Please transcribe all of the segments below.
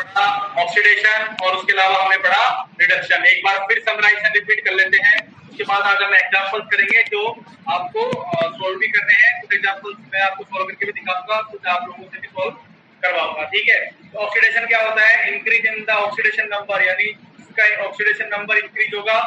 पढ़ा ऑक्सीडेशन और उसके अलावा हमने पढ़ा रिडक्शन। एक बार फिर समराइजेशन रिपीट कर लेते हैं, उसके बाद आज हम एग्जांपल्स करेंगे जो आपको सॉल्व भी करने हैं। कुछ एग्जांपल्स मैं आपको सॉल्व करके भी दिखाऊंगा, कुछ आप लोगों से भी सॉल्व करवाऊंगा, ठीक है। तो ऑक्सीडेशन क्या होता है? Increase in the oxidation number, यानी जिसका ऑक्सीडेशन नंबर इंक्रीज होगा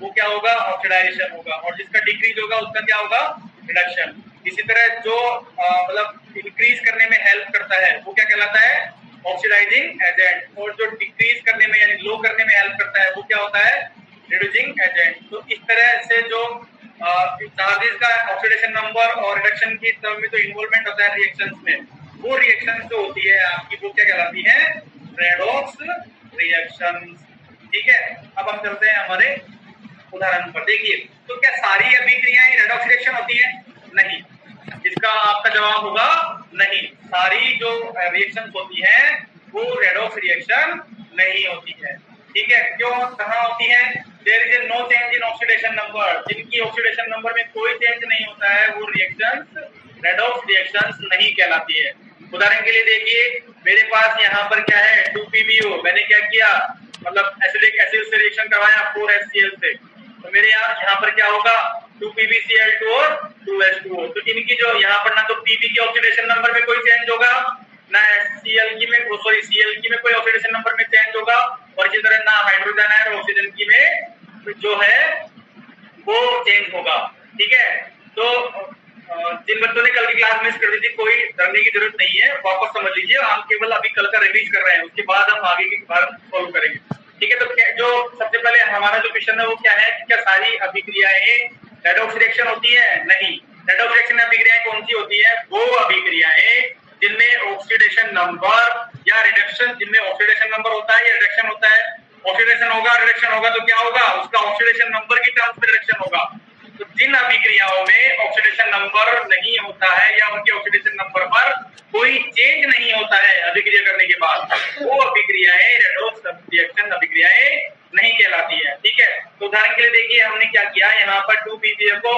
वो क्या होगा? ऑक्सीडाइजेशन होगा, और जिसका डिक्रीज होगा उसका क्या होगा? रिडक्शन। इसी तरह जो मतलब इंक्रीज करने में हेल्प करता है वो क्या कहलाता है? ऑक्सीडाइजिंग एजेंट, और जो डिक्रीज करने में यानी लो करने में हेल्प करता है वो क्या होता है? Reducing agent. तो इस तरह से जो चार्जेस का ऑक्सीडेशन नंबर और रिडक्शन की टर्म में जो इन्वॉल्वमेंट होता है रिएक्शंस में, वो रिएक्शंस जो होती है आपकी वो क्या कहलाती है? रेडॉक्स रिएक्शंस, ठीक है। अब हम चलते हैं हमारे उदाहरण पर। देखिए, तो क्या सारी अभिक्रियाएं रेडॉक्स रिएक्शन होती है? नहीं। इसका आपका जवाब होगा नहीं। सारी जो रिएक्शंस होती हैं वो रेडॉक्स रिएक्शन नहीं होती है, ठीक है। क्यों? कहाँ होती है? There is no change in oxidation number. जिनकी ऑक्सीडेशन नंबर में कोई चेंज नहीं होता है वो रिएक्शंस रेडॉक्स रिएक्शंस नहीं कहलाती है। उदाहरण के लिए देखिए, मेरे पास यहाँ पर क्या है? 2PbO। मैंने क्या किया? मतलब एसिडिक एसिड से रिएक्शन करवाया 4HCl से, तो मेरे यहाँ पर क्या होगा? 2PbCl2 और 2H2O। तो इनकी जो यहाँ पर ना तो Pb के ऑक्सीडेशन नंबर में कोई चेंज होगा, ना Cl की में Cl की में कोई ऑक्सीडेशन नंबर में चेंज होगा, और इसी तरह ना हाइड्रोजन आयन और ऑक्सीजन की में जो है वो चेंज होगा, ठीक है। तो जिन बच्चों ने कल की क्लास मिस कर दी थी, कोई डरने की जरूरत नहीं है, वापस समझ लीजिए। हम केवल अभी कल का रिवीज कर रहे हैं, उसके बाद हम आगे की बार सॉल्व करेंगे, ठीक है। तो जो सबसे पहले हमारा जो क्वेश्चन है वो क्या है कि क्या सारी अभिक्रियाएं रेडॉक्स रिएक्शन होती है? नहीं। रेडॉक्स रिएक्शन अभिक्रियाएं कौन सी होती है? वो अभिक्रियाएं जिनमें ऑक्सीडेशन नंबर या रिडक्शन, जिनमें ऑक्सीडेशन नंबर होता है या रिडक्शन होता है। ऑक्सीडेशन होगा, रिडक्शन होगा, तो क्या होगा? उसका ऑक्सीडेशन नंबर की टर्म्स में रिडक्शन होगा। तो जिन अभिक्रियाओं में ऑक्सीडेशन नंबर नहीं होता है या उनके ऑक्सीडेशन नंबर पर कोई चेंज नहीं होता है अभिक्रिया करने के बाद, वो अभिक्रियाएं रेडॉक्स रिएक्शन अभिक्रियाएं नहीं कहलाती है, ठीक है। तो उदाहरण के लिए देखिए, हमने क्या किया? यहाँ पर 2PbO को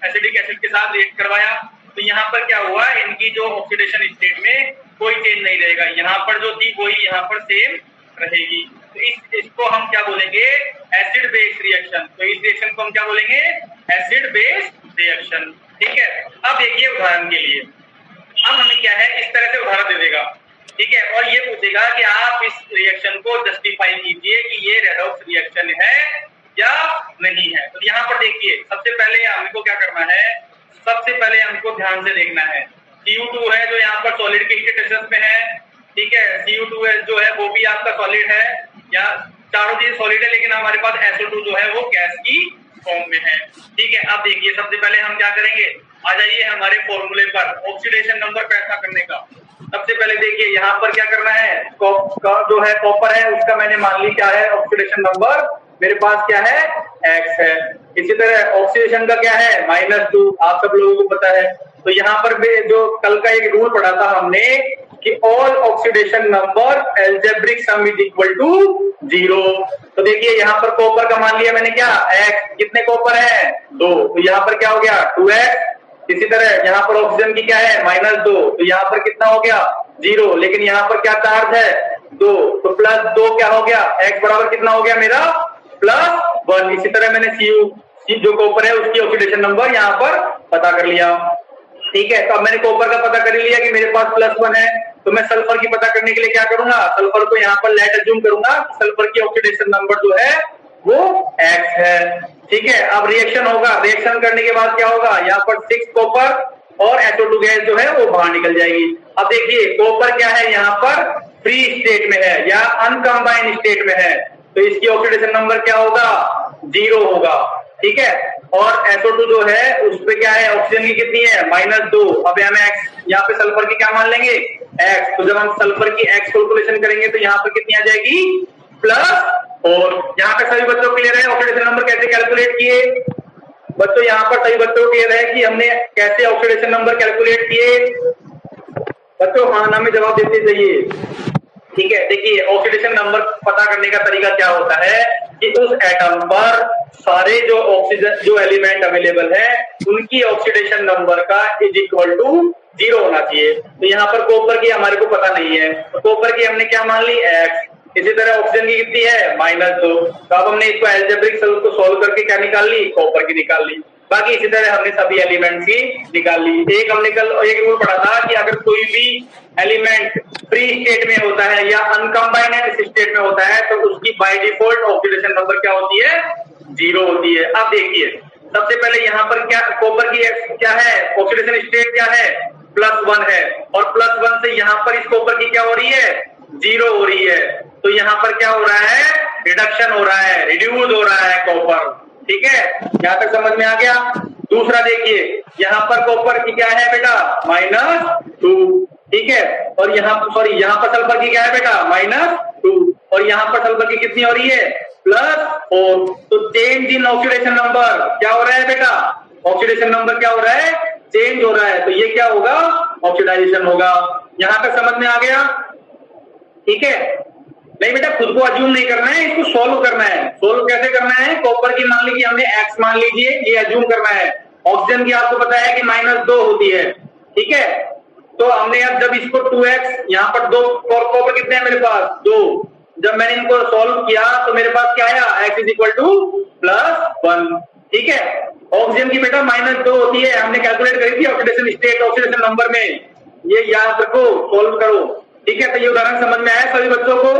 एसिडिक एसिड के साथ रिएक्ट करवाया, तो यहाँ पर क्या हुआ? इनकी जो ऑक्सीडेशन स्टेट में कोई चेंज नहीं रहेगा। यहाँ पर जो थी वही यहाँ पर सेम रहेगी। तो इसको हम क्या बोलेंगे? Acid base reaction. तो इस रिएक्शन को हम क्या बोलेंगे? एसिड बेस रिएक्शन, ठीक है। अब देखिए उदाहरण के लिए, अब हमें क्या है? इस तरह से उदाहरण दे देगा, ठीक है, और ये पूछेगा कि आप इस रिएक्शन को जस्टिफाई कीजिए कि ये रेडॉक्स रिएक्शन है या नहीं है। तो यहाँ पर देखिए, सबसे पहले हमको क्या करना है? सबसे पहले हमको ध्यान से देखना है, Cu2 है जो यहाँ पर सॉलिड के स्टेटस में है, ठीक है। Cu2 जो है वो भी आपका सॉलिड है, या चारों चीज सॉलिड है, लेकिन हमारे पास SO2 जो है वो गैस की फॉर्म में है, ठीक है। अब देखिए, सबसे पहले हम क्या करेंगे? आ जाइए हमारे फॉर्मूले पर ऑक्सीडेशन नंबर पैदा करने का। सबसे पहले देखिए, यहाँ पर क्या करना है? जो है कॉपर है उसका मैंने मान ली क्या है? ऑक्सीडेशन नंबर मेरे पास क्या है? X है। इसी तरह ऑक्सीडेशन का क्या है? -2, आप सब लोगों को पता है। तो यहाँ पर जो कल का एक रूल पढ़ा था हमने कि all oxidation number algebraic sum is equal to 0। तो देखिए, यहाँ पर कॉपर का मान लिया मैंने क्या? X। कितने कॉपर है? 2, तो यहाँ पर क्या हो गया? 2X। इसी तरह यहाँ पर ऑक्सीजन की क्या है? -2, तो यहाँ पर कितना हो गया? 0, लेकिन यहाँ पर क्या चार्ज है? 2, तो +2 क्या हो गया? X बराबर कितना हो गया मेरा? +1। इसी तरह मैंने Cu जो कॉपर है उसकी ऑक्सीडेशन नंबर यहाँ पर पता कर लिया, ठीक है। तो अब मैंने कॉपर का पता कर लिया कि मेरे पास +1 है, तो मैं सल्फर की पता करने के लिए क्या करूंगा? सल्फर को यहाँ पर लेट अज्यूम करूंगा, सल्फर की ऑक्सीडेशन नंबर जो है वो X है, ठीक है। अब रिएक्शन होगा, रिएक्शन करने के बाद क्या होगा? यहाँ पर 6 कॉपर और SO2 गैस जो है वो बाहर निकल जाएगी। अब देखिए, कॉपर क्या है? यहाँ पर फ्री स्टेट में है या अनकंबाइंड स्टेट में है, तो इसकी ऑक्सीडेशन नंबर क्या होगा? 0 होगा, ठीक है। और SO2 जो है उस पे क्या है? ऑक्सीजन की कितनी है? -2। अब यहाँ X, यहाँ पे सल्फर की क्या मान लेंगे? X। तो जब हम सल्फर की X कैलकुलेशन करेंगे तो यहाँ पर कितनी आ जाएगी? +4। यहाँ पे सभी बच्चों क्लियर है ऑक्सीडेशन नंबर कैसे कैलकुलेट किए? बच्चों यहाँ पर सभी बच्चों को क्लियर है कि हमने कैसे ऑक्सीडेशन नंबर कैलकुलेट किए? बच्चों हाँ ना में जवाब देते जाइए। ठीक है, देखिए ऑक्सीडेशन नंबर पता करने का तरीका क्या होता है कि उस एटम पर सारे जो ऑक्सीजन जो एलिमेंट अवेलेबल है उनकी ऑक्सीडेशन नंबर का इज इक्वल टू 0 होना चाहिए। तो यहाँ पर कॉपर की हमारे को पता नहीं है, तो कॉपर की हमने क्या मान ली x। इसी तरह ऑक्सीजन की कितनी है -2। तो अब हमने इसको एल्जेब्रिक को सोल्व करके क्या निकाल ली, कॉपर की निकाल ली। बाकी इसी तरह हमने सभी एलिमेंट्स की निकाल ली। एक हमने कल एक रूल पढ़ा था कि अगर कोई भी एलिमेंट फ्री स्टेट में होता है या अनकंबाइंड स्टेट में होता है तो उसकी बाय डिफॉल्ट ऑक्सीडेशन नंबर क्या होती है, 0 होती है। अब देखिए सबसे पहले यहाँ पर क्या कॉपर की क्या है, ऑक्सीडेशन स्टेट क्या है, +1 है, और +1 से यहाँ पर इस कॉपर की क्या हो रही है, 0 हो रही है। तो यहाँ पर क्या हो रहा है, रिडक्शन हो रहा है, रिड्यूस हो रहा है कॉपर। ठीक है, यहाँ तक समझ में आ गया। दूसरा देखिए यहाँ पर कॉपर की क्या है बेटा, -2। ठीक है, और यहाँ पर सल्फर की क्या है बेटा, -2, और यहाँ पर सल्फर की कितनी हो रही है, +4। तो चेंज इन ऑक्सीडेशन नंबर क्या हो रहा है बेटा, ऑक्सीडेशन नंबर क्या हो रहा है, चेंज हो रहा है। तो ये क्या होगा, ऑक्सीडाइजेशन होगा। यहाँ तक समझ में आ गया। ठीक है, नहीं बेटा खुद को अज्यूम नहीं करना है, इसको सोल्व करना है। सोल्व कैसे करना है, कॉपर की मान लीजिए हमने x मान लीजिए, ये अज्यूम करना है। ऑक्सीजन की आपको पता है कि -2 होती है। ठीक है, तो हमने अब जब इसको 2x, यहाँ पर 2 कॉपर कितने हैं मेरे पास, 2। जब मैंने इनको सोल्व किया तो मेरे पास क्या आया, x = +1। ठीक है, ऑक्सीजन की बेटा -2 होती है, हमने कैलकुलेट करी थी ऑक्सीडेशन स्टेट ऑक्सीडेशन नंबर में, ये याद रखो, सोल्व करो। ठीक है, तो ये उदाहरण समझ में आया सभी बच्चों को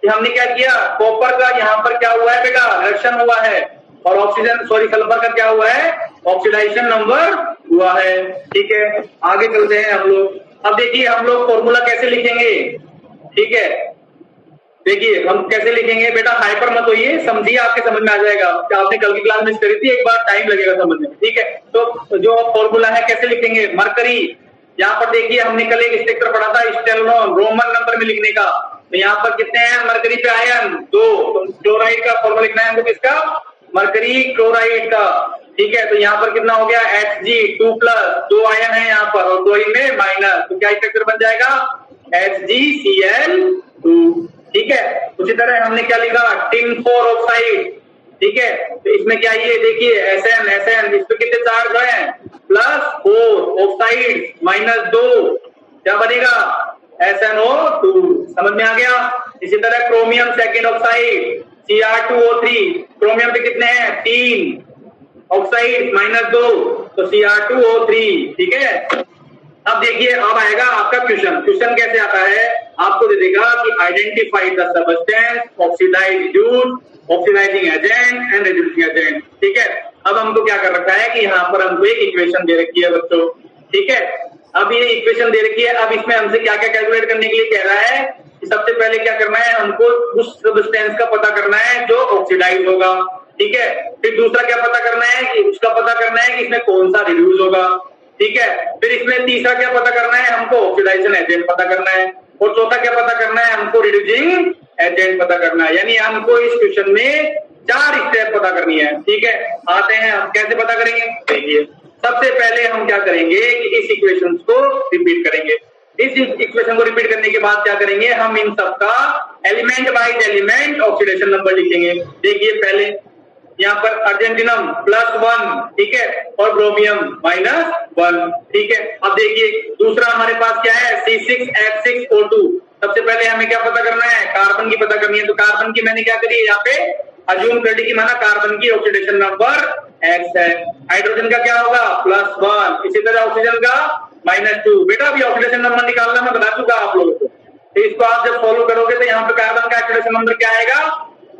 कि हमने क्या किया, कॉपर का यहाँ पर क्या हुआ है बेटा, रिडक्शन हुआ है, और सल्फर का क्या हुआ है, ऑक्सीडाइजेशन नंबर हुआ है। ठीक है, आगे चलते हैं हम लोग। अब देखिए हम लोग फॉर्मूला कैसे लिखेंगे। ठीक है, देखिए हम कैसे लिखेंगे बेटा, हाइपर मत होइए, समझिए, आपके समझ में आ जाएगा। आपने कल की क्लास में करी थी, एक बार टाइम लगेगा समझने में। ठीक है, तो जो फॉर्मूला है कैसे लिखेंगे, मरकरी, यहाँ पर देखिए हमने कल एक स्ट्रक्चर पढ़ा था स्टेनोन रोमन नंबर में लिखने का। तो यहाँ पर कितने हैं मरकरी पे आयन, 2। तो क्लोराइड का फॉर्मूला लिखना है हमको, किसका, मरकरी क्लोराइड का। ठीक है, तो यहाँ पर कितना हो गया, Hg2+, 2 आयन है यहाँ पर और 2 इनमें माइनस, तो क्या स्ट्रक्चर बन जाएगा, HgCl2। ठीक है, उसी तरह हमने क्या लिखा, tin4 ऑक्साइड। ठीक है, तो इसमें क्या, ये देखिए SN इस पे कितने चार्ज है, +4 ऑक्साइड -2, क्या बनेगा, SnO2। समझ में आ गया। इसी तरह chromium second oxide Cr2O3, chromium पे कितने हैं, 3 ऑक्साइड -2, तो Cr2O3। ठीक है, अब देखिए अब आएगा आपका क्वेश्चन कैसे आता है, आपको दे देगा कि identify the substance, oxidising agent and reducing agent. ठीक है, अब हमको क्या कर रखा है कि यहाँ पर हमको एक इक्वेशन दे रखी है बच्चों। ठीक है, अब ये इक्वेशन दे रखी है, अब इसमें हमसे क्या क्या कैलकुलेट करने के लिए कह रहा है कि सबसे पहले क्या करना है, हमको उस सबस्टेंस का पता करना है जो ऑक्सीडाइज होगा। ठीक है, फिर दूसरा क्या पता करना है कि उसका पता करना है कि इसमें कौन सा रिड्यूस होगा। ठीक है, फिर इसमें तीसरा क्या पता करना है, हमको ऑक्सीडाइजेशन एजेंट पता करना है, और चौथा क्या पता करना है, हमको रिड्यूसिंग एजेंट पता करना है। यानी हमको इस क्वेश्चन में 4 स्टेप पता करनी है। ठीक है, आते हैं हम कैसे पता करेंगे। देखिए सबसे पहले हम क्या करेंगे कि इस इक्वेशन को रिपीट करेंगे। इस इक्वेशन को रिपीट करने के बाद क्या करेंगे, हम इन सबका element wise element oxidation number लिखेंगे। देखिए पहले यहाँ पर अर्जेंटिनम +1, ठीक है, और ब्रोमियम -1। ठीक है, अब देखिए दूसरा हमारे पास क्या है, C6H6O2। सबसे पहले हमें क्या पता करना है, कार्बन की पता करनी है। तो कार्बन की मैंने क्या करी है, यहाँ पे अज्यूम कर ली कि माना कार्बन की ऑक्सीडेशन नंबर X है। हाइड्रोजन का क्या होगा, +1। इसी तरह ऑक्सीजन का -2। बेटा अभी ऑक्सीडेशन नंबर निकालना मैं बता चुका आप लोगों को, तो इसको आप जब फॉलो करोगे तो यहाँ पे कार्बन का ऑक्सीडेशन नंबर क्या आएगा,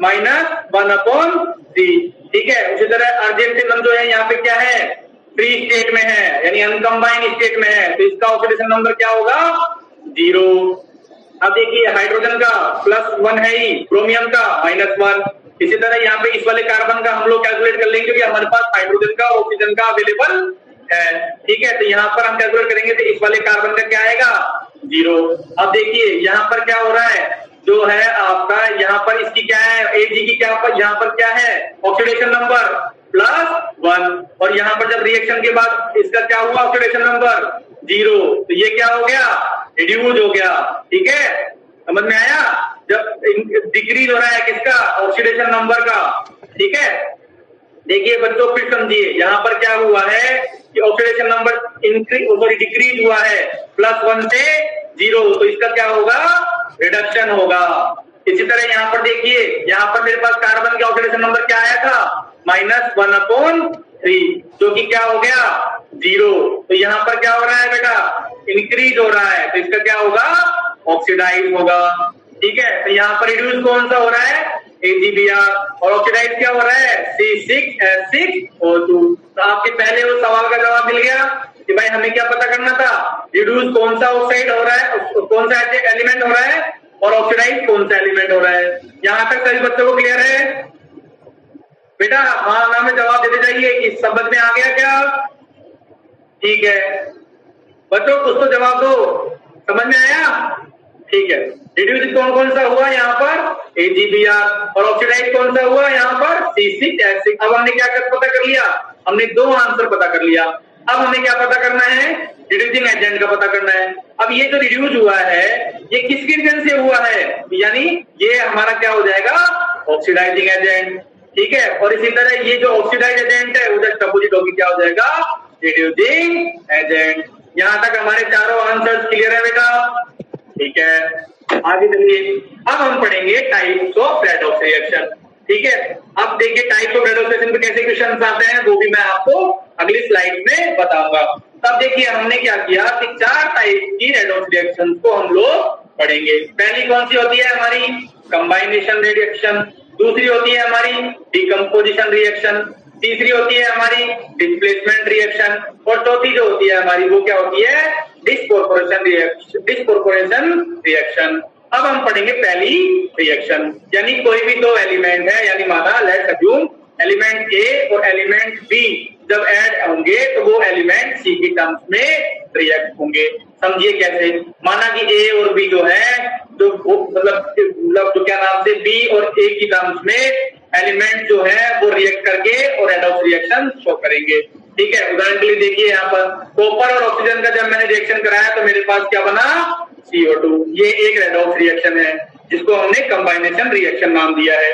-1/3। ठीक है, उसी तरह अर्जेंटिनम जो है यहाँ पे क्या है, फ्री स्टेट में है, यानी अनकंबाइंड स्टेट में है, तो इसका ऑक्सीडेशन नंबर क्या होगा, 0। अब देखिए हाइड्रोजन का +1 है ही, क्रोमियम का -1। इसी तरह यहाँ पे इस वाले कार्बन का हम लोग कैलकुलेट कर लेंगे क्योंकि हमारे पास हाइड्रोजन का ऑक्सीजन का अवेलेबल है। ठीक है, तो यहाँ पर हम कैलकुलेट करेंगे तो इस वाले कार्बन का क्या आएगा, 0। अब देखिए यहाँ पर क्या हो रहा है, जो है आपका यहाँ पर इसकी क्या है, Ag की क्या पर यहाँ पर क्या है, ऑक्सीडेशन नंबर +1, और यहाँ पर जब रिएक्शन के बाद इसका क्या हुआ, ऑक्सीडेशन नंबर 0, तो ये क्या हो गया, रिड्यूस हो गया। ठीक है, समझ में आया? जब डिक्रीज हो रहा है किसका, ऑक्सीडेशन नंबर का, ठीक है। देखिए बच्चों फिर समझिए, यहाँ पर क्या हुआ है कि ऑक्सीडेशन नंबर इंक्रीज डिक्रीज हुआ है +1 से 0, तो इसका क्या होगा, रिडक्शन होगा। इसी तरह यहाँ पर देखिए, यहाँ पर मेरे पास कार्बन का ऑक्सीडेशन नंबर क्या आया था, -1/3, जो कि क्या हो गया 0। तो यहाँ पर क्या हो रहा है बेटा, इंक्रीज हो रहा है, तो इसका क्या होगा, ऑक्सीडाइज होगा, ठीक है। तो यहाँ पर रिड्यूस कौन सा हो रहा है, AgBr, और ऑक्सीडाइज क्या हो रहा है, C6H6O2। तो आपके पहले वो सवाल का जवाब मिल गया कि भाई हमें क्या पता करना था, रिड्यूस कौन सा ऑक्साइड हो रहा है, कौन सा एलिमेंट हो रहा है, और ऑक्सीडाइज कौन सा एलिमेंट हो रहा है। यहाँ तक सभी बच्चों को क्लियर है बेटा? हाँ ना में जवाब देते जाइए कि समझ में आ गया क्या? ठीक है बच्चों, कुछ तो जवाब दो, समझ में आया? ठीक है, रिड्यूस कौन कौन सा हुआ यहाँ पर, AgBr, और ऑक्सीडाइज कौन सा हुआ यहाँ पर, C6H6। अब हमने क्या पता कर लिया, हमने 2 आंसर पता कर लिया। अब हमें क्या पता करना है, रिड्यूसिंग एजेंट का पता करना है। अब ये जो रिड्यूस हुआ है ये किसके रीजन से हुआ है, यानी ये हमारा क्या हो जाएगा, ऑक्सीडाइजिंग एजेंट, ठीक है। और इसी तरह ये जो ऑक्सीडाइज एजेंट है वो जस्ट अपोजिट होगी, क्या हो जाएगा, रिड्यूसिंग एजेंट। यहां तक हमारे चारों आंसर्स क्लियर है बेटा? ठीक है, आगे चलिए। अब हम पढ़ेंगे टाइप्स ऑफ रेडॉक्स रिएक्शन, ठीक है। अब देखिए टाइप्स ऑफ रेडॉक्स रिएक्शन पे कैसे क्वेश्चंस आते हैं वो भी मैं आपको अगली स्लाइड में बताऊंगा। तब देखिए हमने क्या किया कि 4 टाइप की रेडॉक्स रिएक्शन को हम लोग पढ़ेंगे। पहली कौन सी होती है हमारी, कंबाइनेशन रिएक्शन, दूसरी होती है हमारी डिकम्पोजिशन रिएक्शन, तीसरी होती है हमारी डिस्प्लेसमेंट रिएक्शन, और चौथी जो होती है हमारी वो क्या होती है, डिस्कॉर्पोरेशन रिएक्शन। अब हम पढ़ेंगे पहली रिएक्शन, यानी कोई भी 2 एलिमेंट है, यानी माना लेट्स अज्यूम एलिमेंट ए और एलिमेंट बी जब ऐड होंगे तो वो एलिमेंट सी की टर्म्स में रिएक्ट होंगे। समझिए कैसे, माना कि ए और बी जो है, जो मतलब जो क्या नाम से बी और ए की टर्म्स में एलिमेंट जो है वो रिएक्ट करके और रेडॉक्स रिएक्शन शो करेंगे, ठीक है। उदाहरण के लिए देखिए यहाँ पर कॉपर और ऑक्सीजन का जब मैंने रिएक्शन कराया तो मेरे पास क्या बना, CO2। ये एक रेडॉक्स रिएक्शन है जिसको हमने कंबाइनेशन रिएक्शन नाम दिया है।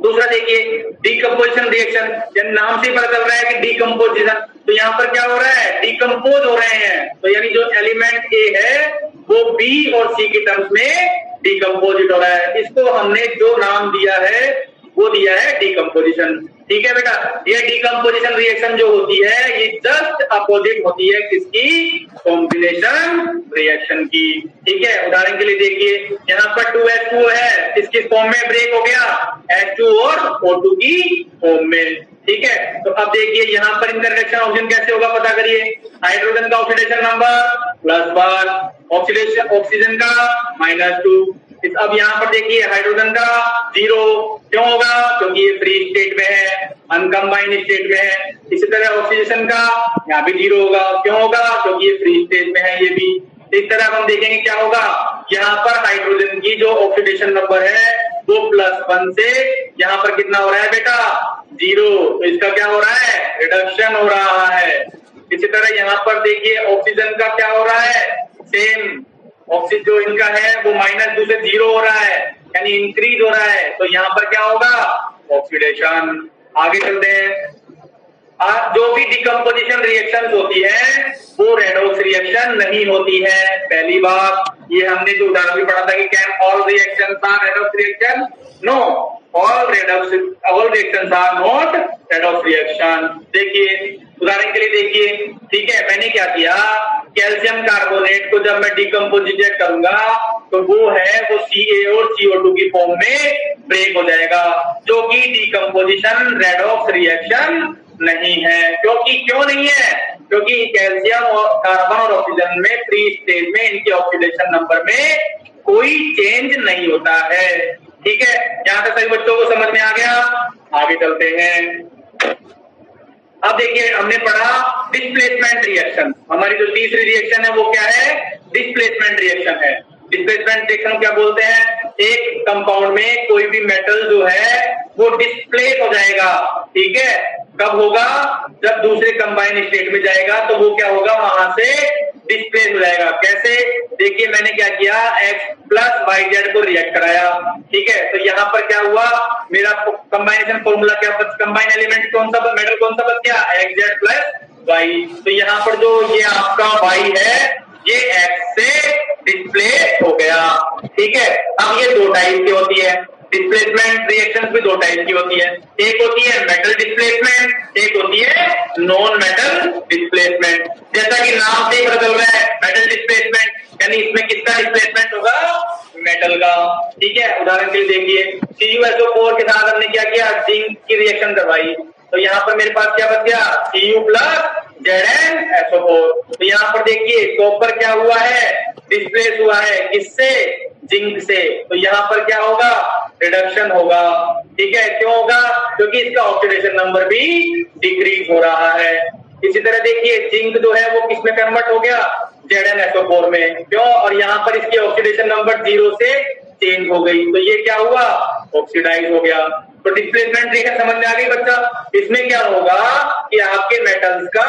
दूसरा देखिए डिकम्पोजिशन रिएक्शन, यानी नाम से पता चल रहा है कि डिकम्पोजिशन, तो यहाँ पर क्या हो रहा है, डिकम्पोज हो रहे हैं। तो यानी जो एलिमेंट ए है वो बी और सी की टर्म्स में डिकम्पोजिट हो रहा है। इसको हमने जो नाम दिया है वो दिया है डिकम्पोजिशन, ठीक है बेटा। ये डिकम्पोजिशन रिएक्शन जो होती है ये जस्ट अपोजिट होती है किसकी, कॉम्बिनेशन रिएक्शन की, ठीक है। उदाहरण के लिए देखिए यहाँ पर 2H2 है, इसकी फॉर्म में ब्रेक हो गया H2 और O2 की फॉर्म में, ठीक है। तो अब देखिए यहाँ पर इनका रिएक्शन ऑक्सीजन कैसे होगा पता करिए। हाइड्रोजन का ऑक्सीडेशन नंबर +1, ऑक्सीजन का -2। अब यहाँ पर देखिए हाइड्रोजन का 0 क्यों होगा, क्योंकि ये फ्री स्टेट में है, अनकंबाइंड स्टेट में है। इसी तरह ऑक्सीडेशन का यहाँ भी 0 होगा, क्यों होगा, क्योंकि ये फ्री स्टेट में है ये भी। इस तरह हम देखेंगे क्या होगा, यहाँ पर हाइड्रोजन की जो ऑक्सीडेशन नंबर है वो +1 से यहाँ पर कितना हो रहा है बेटा, 0। तो इसका क्या हो रहा है, रिडक्शन हो रहा है। इसी तरह यहाँ पर देखिए ऑक्सीजन का क्या हो रहा है, सेम ऑक्सीजन जो इनका है वो -2 से 0 हो रहा है, यानी इंक्रीज हो रहा है। तो यहाँ पर क्या होगा, ऑक्सीडेशन। आगे चलते हैं, जो भी डिकम्पोजिशन रिएक्शंस होती है वो रेडॉक्स रिएक्शन नहीं होती है। पहली बात, ये हमने जो उदाहरण भी पढ़ा था कि can all reactions are redox reaction, no, all reactions are not redox reaction. देखिए उदाहरण के लिए देखिए, ठीक है, मैंने क्या किया, कैल्शियम कार्बोनेट को जब मैं डिकम्पोजिट करूंगा तो वो है वो Ca और CO2 की फॉर्म में ब्रेक हो जाएगा, जो कि डिकम्पोजिशन रेडॉक्स रिएक्शन नहीं है। क्यों नहीं है, क्योंकि कैल्शियम और कार्बन और ऑक्सीजन में फ्री स्टेट में इनके ऑक्सीडेशन नंबर में कोई चेंज नहीं होता है, ठीक है। यहाँ तक सभी बच्चों को समझ में आ गया? आगे चलते हैं। अब देखिए हमने पढ़ा डिस्प्लेसमेंट रिएक्शन। हमारी जो तीसरी रिएक्शन है वो क्या है, डिस्प्लेसमेंट रिएक्शन है। डिस्प्लेसमेंट रिएक्शन क्या बोलते हैं, एक कंपाउंड में कोई भी मेटल जो है वो डिस्प्लेस हो जाएगा, ठीक है। कब होगा, जब दूसरे कंबाइन स्टेट में जाएगा तो वो क्या होगा, वहां से डिस्प्लेस हो जाएगा। कैसे? देखिए मैंने क्या किया, x प्लस वाई जेड को रिएक्ट कराया, ठीक है। तो यहाँ पर क्या हुआ, मेरा कंबाइनेशन फॉर्मूला क्या, कंबाइन एलिमेंट कौन सा, मेटल कौन सा बच गया, एक्स जेड प्लस वाई। तो यहाँ पर जो ये आपका वाई है ये एक्स से डिस्प्लेस हो गया, ठीक है। अब ये दो टाइप की होती है डिस्प्लेसमेंट रिएक्शंस, भी दो टाइप की होती है, एक होती है मेटल डिस्प्लेसमेंट, एक होती है नॉन मेटल डिस्प्लेसमेंट। जैसा कि नाम से ही पता चल रहा है मेटल डिस्प्लेसमेंट, यानी इसमें किसका डिस्प्लेसमेंट होगा, मेटल का, ठीक है। उदाहरण के लिए देखिए CuSO4 के साथ हमने क्या किया, जिंक की रिएक्शन करवाई, तो यहाँ पर मेरे पास क्या बच गया, Cu प्लस ZnSO4। तो यहाँ पर देखिए कॉपर क्या हुआ है, डिस्प्लेस हुआ है, किससे, जिंक से। तो यहाँ पर क्या होगा, रिडक्शन होगा, ठीक है। क्यों होगा, क्योंकि इसका ऑक्सीडेशन नंबर भी डिक्रीज हो रहा है। इसी तरह देखिए जिंक जो है वो किसमें कन्वर्ट हो गया, ZnSO4 में, क्यों, और यहाँ पर इसकी ऑक्सीडेशन नंबर 0 से चेंज हो गई, तो ये क्या हुआ, ऑक्सीडाइज हो गया। तो डिस्प्लेसमेंट रिएक्शन समझ में आ गई बच्चा। इसमें क्या होगा कि आपके मेटल्स का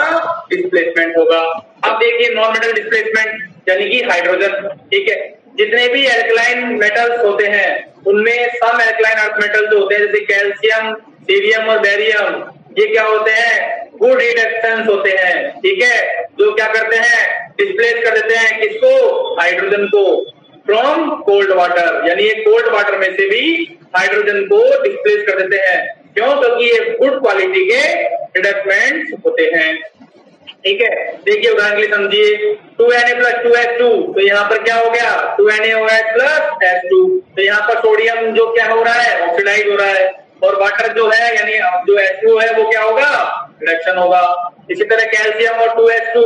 डिस्प्लेसमेंट होगा। अब देखिए नॉन मेटल डिस्प्लेसमेंट यानी कि हाइड्रोजन, ठीक है। जितने भी एल्कलाइन मेटल्स होते हैं उनमें सम एल्कलाइन अर्थ मेटल जो होते हैं जैसे कैल्शियम, सीरियम और बेरियम, ये क्या होते हैं, गुड रिडक्टेंस होते हैं, ठीक है, जो क्या करते हैं, डिस्प्लेस कर देते हैं किसको, हाइड्रोजन को फ्रॉम कोल्ड वाटर, यानी ये कोल्ड वाटर में से भी हाइड्रोजन को डिस्प्लेस कर देते हैं। क्यों, क्योंकि ये गुड क्वालिटी के रिडक्टेंट्स होते हैं, ठीक है। देखिए उदाहरण के लिए समझिए 2Na प्लस 2H2, तो यहाँ पर क्या हो गया, 2NaOH प्लस H2, तो यहाँ पर सोडियम जो क्या हो रहा है, ऑक्सीडाइज हो रहा है, और वाटर जो है यानी जो H2 है वो क्या होगा, रिडक्शन होगा। इसी तरह कैल्शियम और 2H2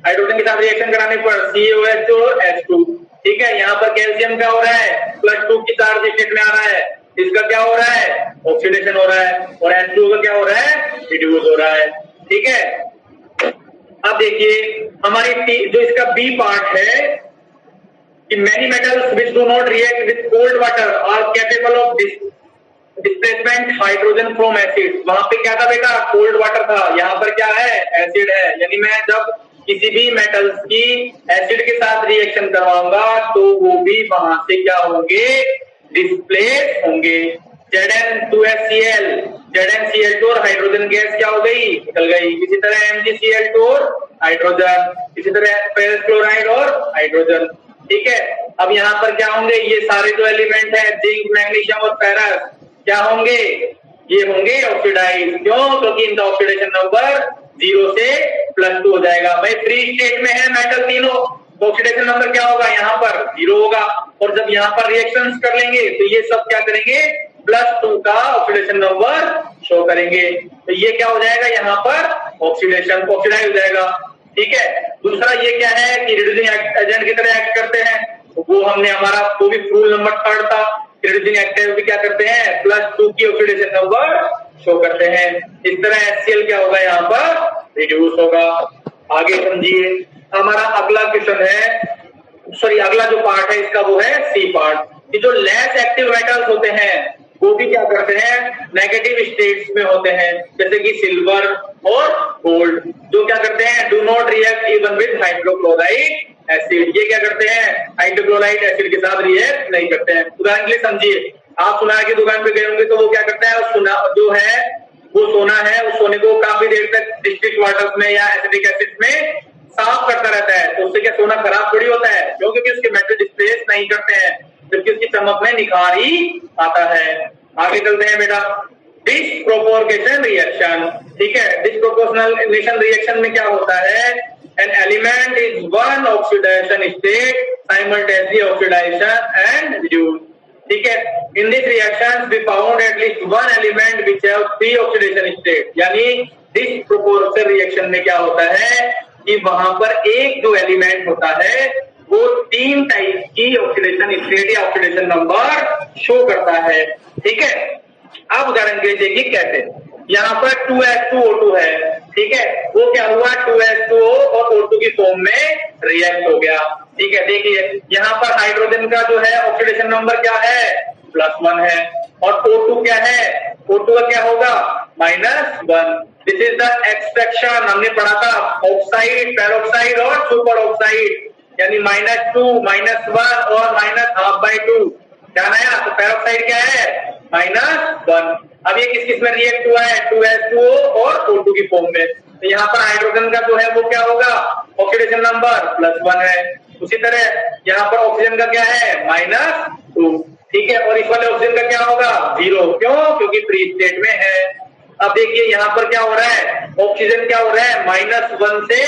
हाइड्रोजन के साथ रिएक्शन कराने पर CaOH और H2, ठीक है। यहाँ पर कैल्शियम क्या हो रहा है, +2 की चार्ज स्टेट में आ रहा है, इसका क्या हो रहा है, ऑक्सीडेशन हो रहा है, और H2 का क्या हो रहा है, रिड्यूस हो रहा है, ठीक है। अब देखिए हमारी जो इसका बी पार्ट है कि many metals which do not react with cold water are capable of displacement hydrogen from acid. वहां पे क्या था बेटा, कोल्ड वाटर था, यहाँ पर क्या है, एसिड है, यानी मैं जब किसी भी मेटल्स की एसिड के साथ रिएक्शन करवाऊंगा तो वो भी वहां से क्या होंगे, डिस्प्लेस होंगे। Zn2HCl, ZnCl2 और हाइड्रोजन गैस क्या हो गई, निकल गई। इसी तरह MgCl2 और हाइड्रोजन, इसी तरह फेरस क्लोराइड और हाइड्रोजन, ठीक है। अब यहाँ पर क्या होंगे, ये सारे जो एलिमेंट है जिंक, मैग्नीशियम और फेरस क्या होंगे, ये होंगे ऑक्सीडाइज। क्यों, क्योंकि इनका ऑक्सीडेशन नंबर 0 से +2 हो जाएगा। भाई फ्री स्टेट में है मेटल तीनों, ऑक्सीडेशन नंबर क्या होगा, यहाँ पर 0 होगा, और जब यहाँ पर रिएक्शंस कर लेंगे तो ये सब क्या करेंगे, +2 का ऑक्सीडेशन नंबर शो करेंगे, तो ये क्या हो जाएगा, यहाँ पर ऑक्सीडेशन ऑक्सीडाइज हो जाएगा, ठीक है। दूसरा ये क्या है कि रिड्यूसिंग एजेंट की तरह एक्ट करते हैं, वो हमने हमारा वो भी रूल नंबर 3 था, रिड्यूसिंग एजेंट क्या करते हैं, +2 की ऑक्सीडेशन नंबर शो करते हैं। इस तरह HCl क्या होगा, यहाँ पर रिड्यूस होगा। आगे समझिए हमारा अगला क्वेश्चन है, सॉरी अगला जो पार्ट है इसका वो है सी पार्ट, कि जो लेस एक्टिव मेटल्स होते हैं वो भी क्या करते हैं, नेगेटिव स्टेट्स में होते हैं, जैसे कि सिल्वर और गोल्ड, जो क्या करते हैं, do not react even with hydrochloride acid. ये क्या करते हैं, हाइड्रोक्लोराइड एसिड के साथ रिएक्ट नहीं करते हैं। उदाहरण के लिए समझिए, आप सुनार की दुकान पे गए होंगे तो वो क्या करता है, सोना जो है वो सोना है, उस सोने को काफी देर तक डिस्टिक वाटर्स में या एसिडिक एसिड में साफ करता रहता है, तो उससे क्या सोना खराब थोड़ी होता है, क्योंकि उसके मेटल डिस्प्लेस नहीं करते हैं, जबकि उसकी चमक में निखार ही आता है। आगे चलते हैं बेटा, डिस्प्रोपोर्शनल रिएक्शन, ठीक है। डिस्प्रोपोर्शनल रिएक्शन में क्या होता है, an element is one oxidation state simultaneously oxidation and reduce, ठीक है। In this reaction we found at least one element which have 3 oxidation state, यानी डिस्प्रोपोर्शनल रिएक्शन में क्या होता है कि वहां पर एक जो एलिमेंट होता है वो 3 टाइप की ऑक्सीडेशन स्टेट या ऑक्सीडेशन नंबर शो करता है, ठीक है। अब उदाहरण के लिए देखिए कैसे, यहाँ पर 2H2O2 है, ठीक है, वो क्या हुआ, 2H2O और O2 की फॉर्म में रिएक्ट हो गया, ठीक है। देखिए यहाँ पर हाइड्रोजन का जो है ऑक्सीडेशन नंबर क्या है, +1 है, और O2 क्या है, O2 का क्या होगा -1। दिस इज द एक्सट्रैक्शन, हमने पढ़ा था ऑक्साइड, पेरोक्साइड और सुपर ऑक्साइड, यानी -2, -1 और -12/2। ध्यान आया? तो पेरोक्साइड क्या है -1। अब ये किस किस में रिएक्ट हुआ है 2H2O और O2 की फॉर्म में। तो यहाँ पर हाइड्रोजन का जो है वो क्या होगा ऑक्सीडेशन नंबर +1 है। उसी तरह यहाँ पर ऑक्सीजन का क्या है -2, ठीक है। और इस वाले ऑक्सीजन का क्या होगा 0, क्यों? क्योंकि फ्री स्टेट में है। अब देखिए यहाँ पर क्या हो रहा है, ऑक्सीजन क्या हो रहा है -1 से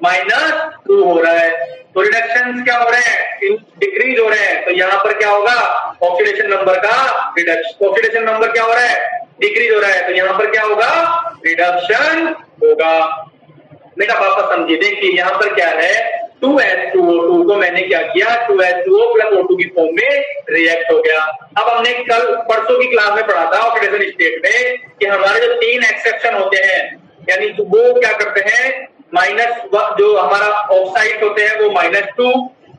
-2 हो रहा है, तो रिडक्शन क्या हो रहे हैं डिक्रीज हो रहे हैं। तो यहाँ पर क्या होगा ऑक्सीडेशन नंबर का रिडक्शन, ऑक्सीडेशन नंबर क्या हो रहा है डिक्रीज हो रहा है, तो यहाँ पर क्या होगा रिडक्शन होगा। बेटा वापस समझिए, देखिए यहाँ पर क्या है 2H2O2 को मैंने क्या किया 2H2O + O2 की फॉर्म में रिएक्ट हो गया। अब हमने कल परसों की क्लास में पढ़ा था ऑक्सीडेशन स्टेट में कि हमारे जो 3 एक्सेप्शन होते हैं, यानी वो क्या करते हैं जो हमारा ऑक्साइड होते हैं वो -2,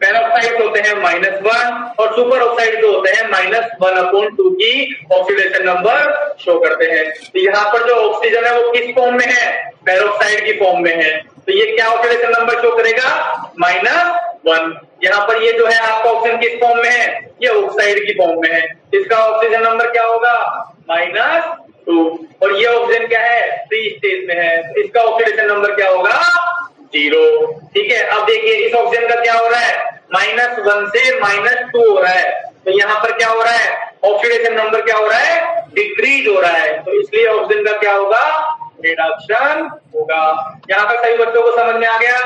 पेरोक्साइड होते हैं -1 और सुपर ऑक्साइड जो होते हैं -1/2 की ऑक्सीडेशन नंबर शो करते हैं। तो यहाँ पर जो ऑक्सीजन है वो किस फॉर्म में है पेरोक्साइड की फॉर्म में है, तो ये क्या ऑक्सीडेशन नंबर शो करेगा -1। यहाँ पर ये जो है आपका ऑक्सीजन किस फॉर्म में है ये ऑक्साइड की फॉर्म में है, इसका ऑक्सीजन नंबर क्या होगा -2। और ये ऑक्सीजन क्या है फ्री स्टेट में है, इसका ऑक्सीडेशन नंबर क्या होगा 0, ठीक है। अब देखिए इस ऑक्सीजन का क्या हो रहा है -1 से -2 हो रहा है, तो यहाँ पर क्या हो रहा है ऑक्सीडेशन नंबर क्या हो रहा है डिक्रीज हो रहा है, तो इसलिए ऑक्सीजन का क्या होगा रिडक्शन होगा। यहाँ पर सभी बच्चों को समझ में आ गया?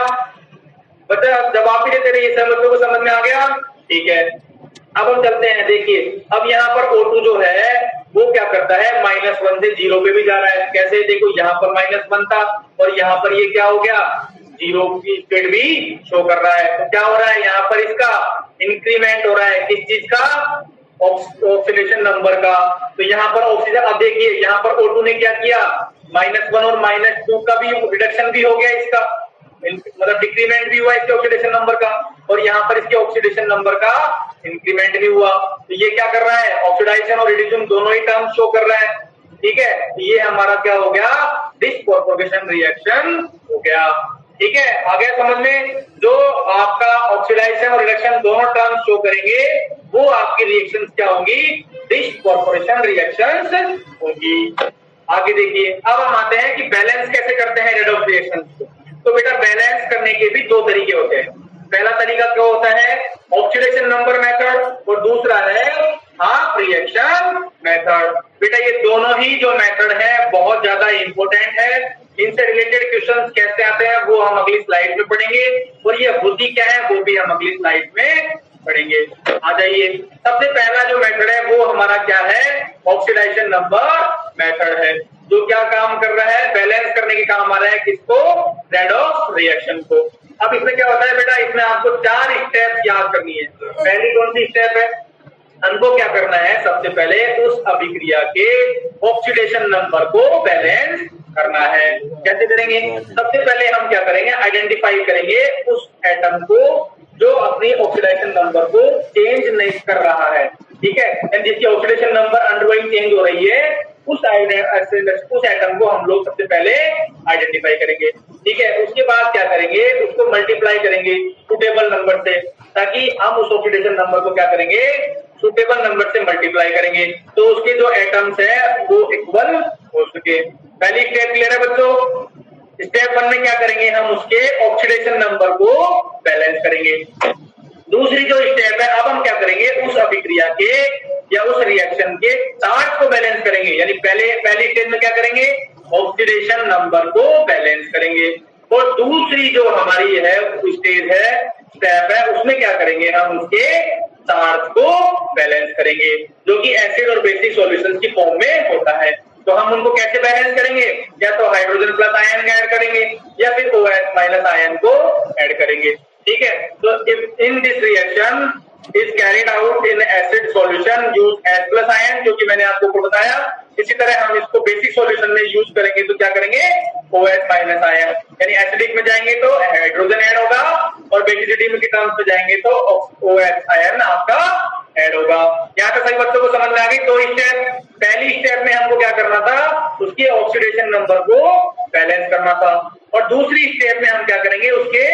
बच्चा जवाब भी देते रहिए, सब बच्चों को समझ में आ गया, ठीक है। अब हम चलते हैं, देखिए अब यहाँ पर O2 जो है वो क्या करता है -1 से 0 पे भी जा रहा है। कैसे? देखो यहाँ पर -1 था और यहाँ पर ये क्या हो गया 0 की स्पीड भी शो कर रहा है, तो क्या हो रहा है यहाँ पर इसका इंक्रीमेंट हो रहा है, किस चीज का ऑक्सीडेशन नंबर का। तो यहाँ पर ऑक्सीजन, अब देखिए यहाँ पर O2 ने क्या किया -1 और -2 का भी रिडक्शन भी हो गया, इसका मतलब डिक्रीमेंट भी हुआ इसके ऑक्सीडेशन नंबर का, और यहाँ पर इसके ऑक्सीडेशन नंबर का इंक्रीमेंट भी हुआ। तो ये क्या कर रहा है ऑक्सीडाइजेशन और रिड्यूसिंग दोनों ही टर्म शो कर रहा है, ठीक है। तो ये हमारा क्या हो गया डिसप्रपोर्शन रिएक्शन हो गया, ठीक है। आगे समझ में, जो आपका ऑक्सीडाइजेशन और रिडक्शन दोनों टर्म शो करेंगे वो आपकी रिएक्शंस क्या होंगी डिसप्रपोर्शन रिएक्शंस होंगी। आगे देखिए, अब हम आते हैं कि बैलेंस कैसे करते हैं रेडॉक्स रिएक्शंस को। तो बेटा बैलेंस करने के भी 2 तरीके होते हैं। पहला तरीका क्या होता है ऑक्सीडेशन नंबर मेथड और दूसरा है हाफ रिएक्शन मेथड। बेटा ये दोनों ही जो मेथड है बहुत ज्यादा इंपॉर्टेंट है, इनसे रिलेटेड क्वेश्चंस कैसे आते हैं वो हम अगली स्लाइड में पढ़ेंगे, और ये होती क्या है वो भी हम अगली स्लाइड में पढ़ेंगे। आ जाइए, सबसे पहला जो मेथड है वो हमारा क्या है ऑक्सीडाइजेशन नंबर मेथड है, जो क्या काम कर रहा है बैलेंस करने के काम आ रहा है किसको रेडॉक्स रिएक्शन को। अब इसमें क्या होता है बेटा, इसमें आपको 4 स्टेप्स याद करनी है। पहली कौन सी स्टेप है, हमको क्या करना है सबसे पहले उस अभिक्रिया के ऑक्सीडेशन नंबर को बैलेंस करना है। कैसे करेंगे, सबसे पहले हम क्या करेंगे आइडेंटिफाई करेंगे उस एटम को जो अपनी ऑक्सीडेशन नंबर को चेंज नहीं कर रहा है, ठीक है, जिसकी ऑक्सीडेशन नंबर अंडरगोइंग चेंज हो रही है, उस एटम को हम लोग सबसे पहले आइडेंटिफाई करेंगे, ठीक है। उसके बाद क्या करेंगे उसको मल्टीप्लाई करेंगे सुटेबल नंबर से, ताकि हम उस ऑक्सीडेशन नंबर को क्या करेंगे सुटेबल नंबर से मल्टीप्लाई करेंगे, तो उसके जो एटम्स है वो इक्वल हो सके। पहली स्टेप क्लियर है बच्चों? स्टेप 1 में क्या करेंगे हम उसके ऑक्सीडेशन नंबर को बैलेंस करेंगे। दूसरी जो स्टेप है, अब हम क्या करेंगे उस अभिक्रिया के या उस रिएक्शन के चार्ज को बैलेंस करेंगे, यानी पहली स्टेज में क्या करेंगे ऑक्सीडेशन नंबर को बैलेंस करेंगे, और दूसरी जो हमारी है स्टेप है उसमें क्या करेंगे हम उसके चार्ज को बैलेंस करेंगे, जो कि एसिड और बेसिक सॉल्यूशंस की फॉर्म में होता है। तो हम उनको कैसे बैलेंस करेंगे, या तो हाइड्रोजन प्लस आयन ऐड करेंगे या फिर OH माइनस आयन को ऐड करेंगे, ठीक है। तो if in this reaction is carried out in acid solution use H+ ion, जो कि मैंने आपको बताया। इसी तरह हम इसको बेसिक सॉल्यूशन में यूज करेंगे तो क्या करेंगे OH माइनस आयन, यानी एसिडिक में जाएंगे तो हाइड्रोजन ऐड होगा और बेसिसिटी में की टर्म्स में जाएंगे तो OH आयन आपका ऐड होगा। यहाँ तक सभी बच्चों को समझ में आ गई? 2 स्टेप, पहली स्टेप में हमको क्या करना था, उसके ऑक्सीडेशन नंबर को बैलेंस करना था, और दूसरी स्टेप में हम क्या करेंगे, उसके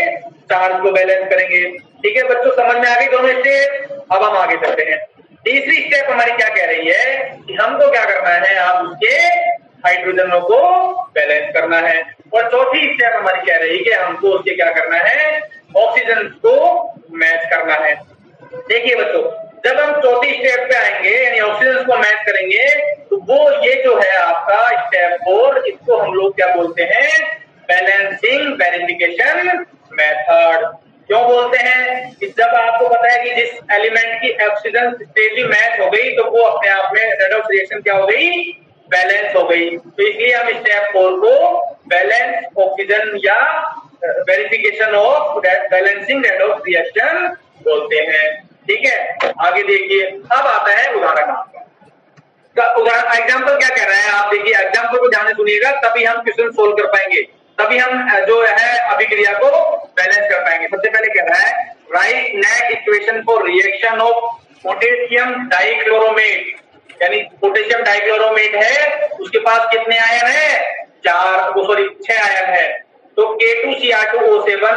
चार्ज को बैलेंस करेंगे। ठीक है बच्चों, समझ में आ गई दोनों स्टेप। अब हम आगे चलते हैं। तीसरी स्टेप हमारी क्या कह रही है कि हमको क्या करना है, आप उसके हाइड्रोजनों को बैलेंस करना है, और चौथी स्टेप हमारी कह रही है कि हमको उसके क्या करना है, ऑक्सीजन को मैच करना है। देखिए बच्चों, जब हम चौथी स्टेप पे आएंगे यानी ऑक्सीजन को मैच करेंगे, तो वो ये जो है आपका स्टेप 4, इसको हम लोग क्या बोलते हैं, बैलेंसिंग वेरिफिकेशन मेथड। क्यों बोलते हैं कि जब आपको पता है कि जिस एलिमेंट की ऑक्सीजन स्टेट मैच हो गई, तो वो अपने आप में रेडॉक्स रिएक्शन क्या हो गई, बैलेंस हो गई। तो इसलिए हम स्टेप 4 को बैलेंस ऑक्सीजन या verification of balancing redox reaction बोलते हैं। ठीक है, आगे देखिए, अब आता है उदाहरण आपका। उदाहरण एग्जाम्पल क्या कह रहा है, आप देखिए एग्जाम्पल को ध्यान से सुनिएगा, तभी हम क्वेश्चन सोल्व कर पाएंगे, तभी हम जो है अभिक्रिया को बैलेंस कर पाएंगे। सबसे पहले कह रहा है, write net equation for reaction of potassium dichloromate, यानी पोटेशियम डाइक्लोरोमेट है, उसके पास कितने आयन है, 6 आयन है। तो K2Cr2O7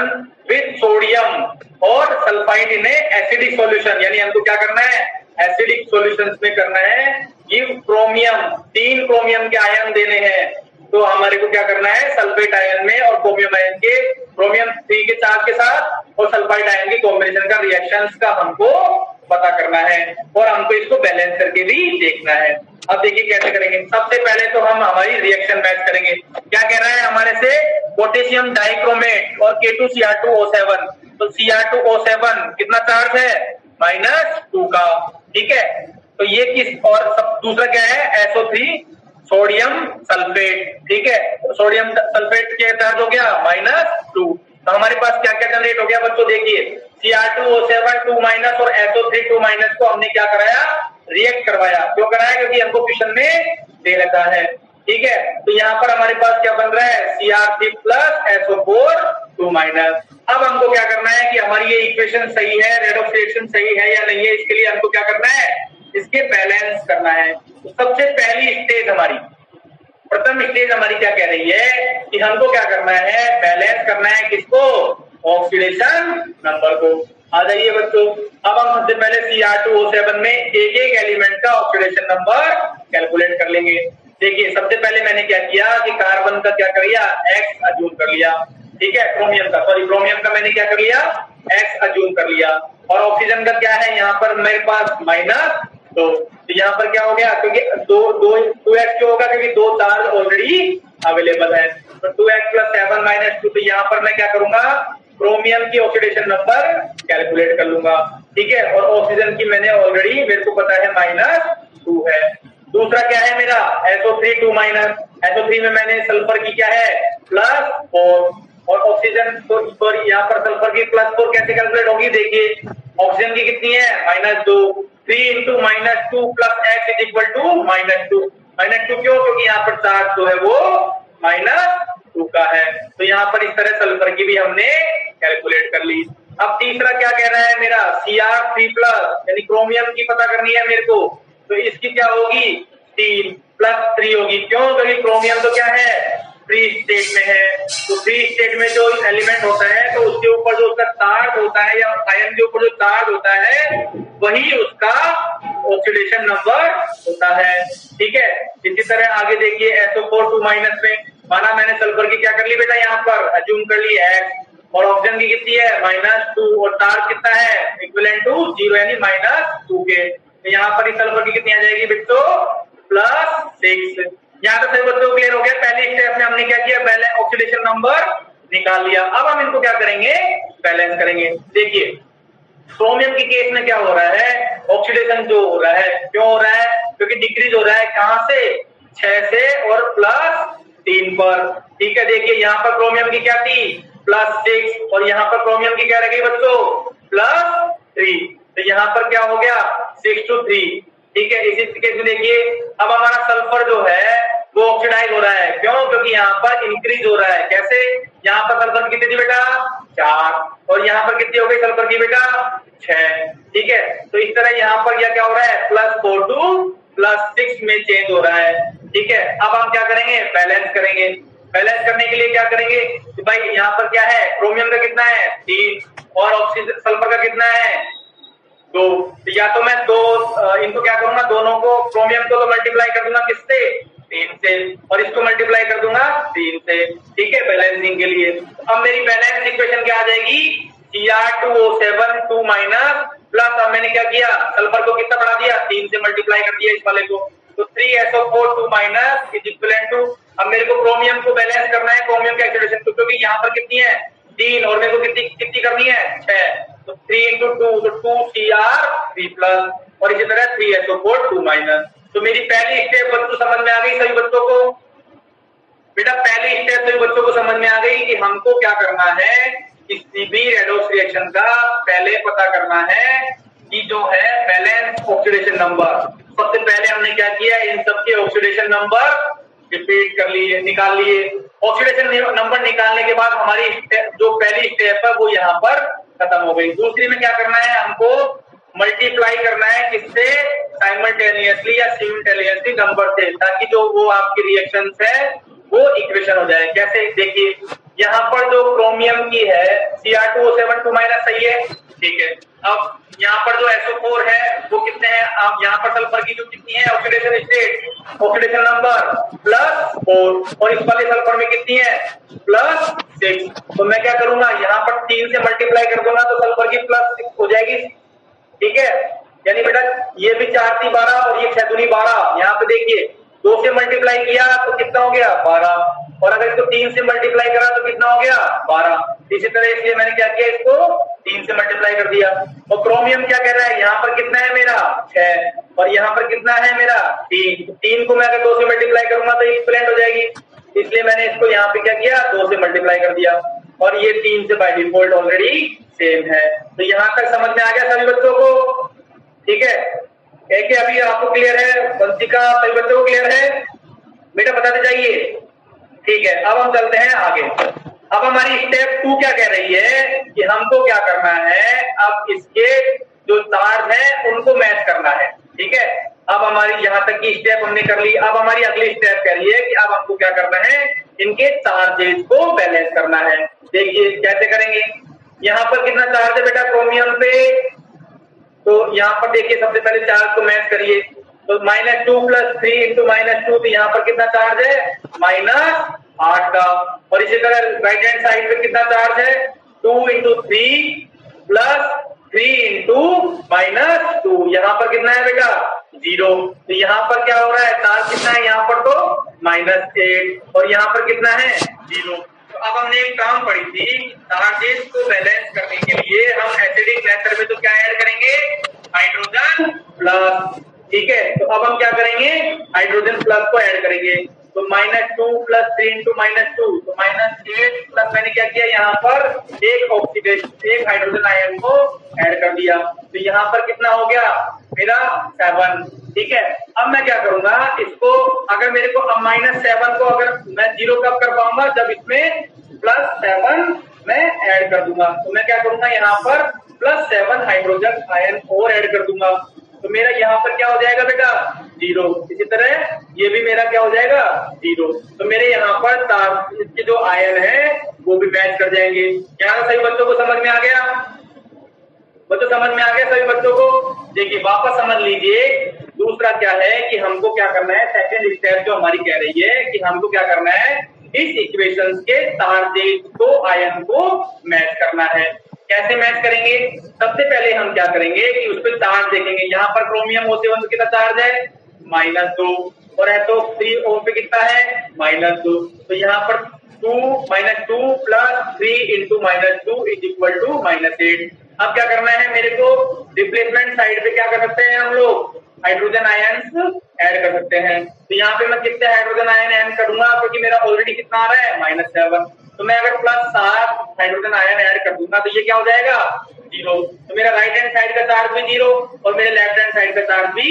विद सोडियम और सल्फाइड इन एसिडिक सॉल्यूशन, यानी हमको क्या करना है, एसिडिक सॉल्यूशंस में करना है। गिव क्रोमियम, 3 क्रोमियम के आयन देने हैं, तो हमारे को क्या करना है, सल्फेट आयन में और क्रोमियम आयन के, क्रोमियम 3 के चार्ज के साथ और सल्फाइड आयन के कॉम्बिनेशन का रिएक्शंस का हमको पता करना है, और हमको इसको बैलेंस करके भी देखना है। अब देखिए कैसे करेंगे। सबसे पहले तो हम हमारी रिएक्शन मैच करेंगे। क्या कह रहा है हमारे से, पोटेशियम डाइक्रोमेट और K2Cr2O7, तो Cr2O7 कितना चार्ज है, -2 का। ठीक है, तो ये किस, और सब दूसरा क्या है, SO3 सोडियम सल्फेट। ठीक है, सोडियम सल्फेट के चार्ज हो गया -2। तो हमारे पास क्या क्या जनरेट हो गया बच्चों, देखिए Cr2O7 2- और SO3 2- को हमने क्या कराया, रिएक्ट करवाया। क्यों कराया, क्योंकि हमको क्वेश्चन में दे रखा है। ठीक है, तो यहाँ पर हमारे पास क्या बन रहा है, Cr3 + SO4 2-। अब हमको क्या करना है कि हमारी ये इक्वेशन सही है, रेडॉक्स रिएक्शन सही है या नहीं है, इसके लिए हमको क्या करना है, इसके बैलेंस करना है। तो सबसे पहली स्टेज हमारी, प्रथम स्टेज हमारी क्या कह रही है कि हमको क्या करना है, बैलेंस करना है किसको, ऑक्सीडेशन नंबर को। आ जाइए बच्चों, अब हम सबसे पहले Cr2O7 में एक एक एलिमेंट का ऑक्सीडेशन नंबर कैलकुलेट कर लेंगे। देखिए सबसे पहले मैंने क्या किया कि कार्बन का क्या कर लिया, X अज्यूम कर लिया। ठीक है, क्रोमियम का मैंने क्या कर लिया, X अज्यूम कर लिया, और ऑक्सीजन का क्या है, यहाँ पर मेरे पास -2। तो यहाँ पर क्या हो गया, क्योंकि 2x क्यों होगा, क्योंकि 2 चार्ज ऑलरेडी अवेलेबल है। तो 2x + 7 - 2, तो यहाँ पर मैं क्या करूंगा, क्रोमियम की ऑक्सीडेशन नंबर कैलकुलेट कर लूंगा। ठीक है, और ऑक्सीजन की मैंने ऑलरेडी, मेरे को पता है -2 है। दूसरा क्या है मेरा, SO3 2-। SO3 में मैंने सल्फर की क्या है, +4, और ऑक्सीजन तो यहाँ पर सल्फर की +4 कैसे कैलकुलेट होगी, देखिए ऑक्सीजन की कितनी है, -2, 3 × -2 + x = -2। -2 क्यों, क्योंकि यहाँ पर चार्ज जो है वो -2 का है। तो यहाँ पर इस तरह सल्फर की भी हमने कैलकुलेट कर ली। अब तीसरा क्या कह रहा है मेरा, Cr3+, यानी क्रोमियम की पता करनी है मेरे को, तो इसकी क्या होगी, 3 + 3 होगी। क्यों, क्योंकि क्रोमियम तो क्या है, फ्री स्टेट में है। तो फ्री स्टेट में जो एलिमेंट होता है, तो उसके ऊपर जो उसका चार्ज होता है, या आयन के ऊपर जो चार्ज होता है, वही उसका ऑक्सीडेशन नंबर होता है। ठीक है, इसी तरह आगे देखिए SO4 2- में, माना मैंने सल्फर की क्या कर ली बेटा, यहाँ पर अज्यूम कर ली X, और ऑक्सीजन की कितनी है, -2, और चार्ज कितना है, इक्विवेलेंट टू 0 यानी -2 के। तो यहाँ पर इस सल्फर की कितनी आ जाएगी बच्चों, +6। यहाँ तक सभी बच्चों को क्लियर हो गया। पहली स्टेप में हमने क्या किया, पहले ऑक्सीडेशन नंबर निकाल लिया। अब हम इनको क्या करेंगे, बैलेंस करेंगे। देखिए क्रोमियम के केस में क्या हो रहा है, ऑक्सीडेशन जो हो रहा है, क्यों हो रहा है, क्योंकि डिक्रीज हो रहा है, कहां से, 6 से और +3 पर। ठीक है, देखिए यहाँ पर क्रोमियम की क्या थी, +6, और यहाँ पर क्रोमियम की क्या रह गई बच्चों, +3। तो यहाँ पर क्या हो गया, 6 to 3। ठीक है, इसी केस में देखिए अब हमारा सल्फर जो है वो ऑक्सीडाइज हो रहा है। क्यों, क्योंकि यहाँ पर इंक्रीज हो रहा है। कैसे, यहाँ पर सल्फर कितनी थी बेटा, 4, और यहाँ पर कितनी हो गई सल्फर की बेटा, 6। ठीक है, तो इस तरह यहाँ पर यह क्या हो रहा है, +4 to +6 में चेंज हो रहा है। ठीक है, अब हम क्या करेंगे, बैलेंस करेंगे। बैलेंस करने के लिए क्या करेंगे कि भाई यहाँ पर क्या है, क्रोमियम का कितना है 3 और ऑक्सीजन सल्फर का कितना है 2। तो या तो मैं दो इनको क्या करूंगा, दोनों को क्रोमियम को तो मल्टीप्लाई कर दूंगा किससे 3 से, और इसको मल्टीप्लाई कर दूंगा 3 से। ठीक है, बैलेंसिंग के लिए। अब मेरी बैलेंस इक्वेशन क्या आ जाएगी, Cr2O7 2 माइनस प्लस, अब मैंने क्या किया, सल्फर को कितना बढ़ा दिया 3 से मल्टीप्लाई कर दिया इस वाले को, तो 3SO4 2 minus is equivalent to, अब मेरे को क्रोमियम को बैलेंस करना है, क्रोमियम का ऑक्सीडेशन, क्योंकि यहाँ पर कितनी है 3 और मेरे को कितनी कितनी करनी है 6, तो 3 × 2 तो 2Cr3 प्लस, और इसी तरह 3SO4 2 माइनस। तो मेरी पहली स्टेप बच्चों समझ में आ गई सभी बच्चों को, बेटा पहली स्टेप सभी बच्चों को समझ में आ गई कि हमको क्या करना है, किसी भी रेडॉक्स रिएक्शन का पहले पता करना है कि जो है बैलेंस ऑक्सीडेशन नंबर। सबसे पहले हमने क्या किया, इन सबके ऑक्सीडेशन नंबर रिपीट कर लिए, निकाल लिए। ऑक्सीडेशन नंबर निकालने के बाद हमारी जो पहली स्टेप है वो यहाँ पर खत्म हो गई। दूसरी में क्या करना है, हमको मल्टीप्लाई करना है किससे, साइमल्टेनियसली या सिमिल्टेनियसली नंबर से, ताकि जो वो आपकी रिएक्शंस है वो इक्वेशन हो जाए। कैसे, देखिए यहाँ पर जो क्रोमियम की है Cr2O7 2 माइनस, सही है, ठीक है। अब यहाँ पर जो SO4 है वो कितने हैं, आप यहाँ पर सल्फर की जो कितनी है ऑक्सीडेशन स्टेट, ऑक्सीडेशन नंबर +4, और इस वाले सल्फर में कितनी है +6। तो मैं क्या करूंगा, यहाँ पर 3 से मल्टीप्लाई कर दूंगा तो सल्फर की +6 हो जाएगी। ठीक है, यानी बेटा ये भी 4 × 12 और ये 6 × 12, यहाँ पे देखिए 2 से मल्टीप्लाई किया तो कितना हो गया 12, और अगर इसको 3 से मल्टीप्लाई करा तो कितना हो गया 12। इसी तरह इसलिए मैंने क्या किया, इसको 3 से मल्टीप्लाई कर दिया। और क्रोमियम क्या कह रहा है, यहाँ पर कितना है मेरा 6 और यहाँ पर कितना है मेरा 3, 3 को मैं अगर 2 से मल्टीप्लाई करूंगा तो इक्विवेलेंट हो जाएगी, इसलिए मैंने इसको यहाँ पे क्या किया 2 से मल्टीप्लाई कर दिया, और ये 3 से बाय डिफॉल्ट ऑलरेडी सेम है। तो यहाँ तक समझ में आ गया सभी बच्चों को, ठीक है। एक अभी आपको क्लियर है, वंशिका सभी बच्चों को क्लियर है, बेटा बताते जाइए। ठीक है, अब हम चलते हैं आगे। अब हमारी स्टेप 2 क्या कह रही है कि हमको क्या करना है, अब इसके जो चार्ज है उनको मैच करना है। ठीक है, अब हमारी यहाँ तक की स्टेप हमने कर ली। अब हमारी अगली स्टेप कह रही है कि अब हमको क्या करना है, इनके चार्जेस को बैलेंस करना है। देखिए कैसे करेंगे, यहाँ पर कितना चार्ज है बेटा क्रोमियम पे, तो यहाँ पर देखिए सबसे पहले चार्ज को मैच करिए, तो -2 + 3 × -2, तो यहाँ पर कितना चार्ज है -8 का, और इसी तरह राइट हैंड साइड पे कितना चार्ज है 2 × 3 + 3 × -2, यहाँ पर कितना है बेटा 0। तो यहाँ पर क्या हो रहा है, चार्ज कितना है यहाँ पर तो -8, और यहाँ पर कितना है 0। तो अब हमने एक टर्म पढ़ी थी, चार्जेस को बैलेंस करने के लिए हम एसिडिक मेथड में तो क्या ऐड करेंगे, हाइड्रोजन प्लस। ठीक है, तो अब हम क्या करेंगे, हाइड्रोजन प्लस को ऐड करेंगे, तो -2 + 3 × -2, तो -8 प्लस मैंने क्या किया, यहाँ पर एक ऑक्सीडेशन एक हाइड्रोजन आयन को ऐड कर दिया, तो यहाँ पर कितना हो गया मेरा 7। ठीक है, अब मैं क्या करूंगा, इसको अगर मेरे को अब -7 को अगर मैं 0 कब कर पाऊंगा, जब इसमें +7 मैं ऐड कर दूंगा। तो मैं क्या करूंगा, यहाँ पर +7 हाइड्रोजन आयन और ऐड कर दूंगा, तो मेरा यहाँ पर क्या हो जाएगा बेटा 0। इसी तरह ये भी मेरा क्या हो जाएगा 0। तो मेरे यहाँ पर इसके जो आयन है वो भी मैच कर जाएंगे। यहाँ सही बच्चों को समझ में आ गया, बच्चों समझ में आ गया सभी बच्चों को। देखिए वापस समझ लीजिए, दूसरा क्या है कि हमको क्या करना है, सेकंड स्टेप जो हमारी कह रही है कि हमको क्या करना है, इस इक्वेशन के चार्जेस को आयन को मैच करना है। कैसे मैच करेंगे, सबसे पहले हम क्या करेंगे कि उस पर चार्ज देखेंगे। यहाँ पर क्रोमियम O7 पे कितना चार्ज है -2, और SO3O पे कितना है -2, तो यहाँ पर 2 + 3 × -2 = -8। अब क्या करना है मेरे को, रिप्लेसमेंट साइड पे क्या कर सकते हैं हम लोग, हाइड्रोजन आयंस ऐड कर सकते हैं। तो यहाँ पे मैं कितने हाइड्रोजन आयन ऐड करूंगा, क्योंकि मेरा ऑलरेडी कितना आ रहा है -7, तो मैं अगर +7 हाइड्रोजन आयन ऐड कर दूंगा तो ये क्या हो जाएगा 0। तो मेरा राइट हैंड साइड का चार्ज भी 0 और मेरे लेफ्ट हैंड साइड का चार्ज भी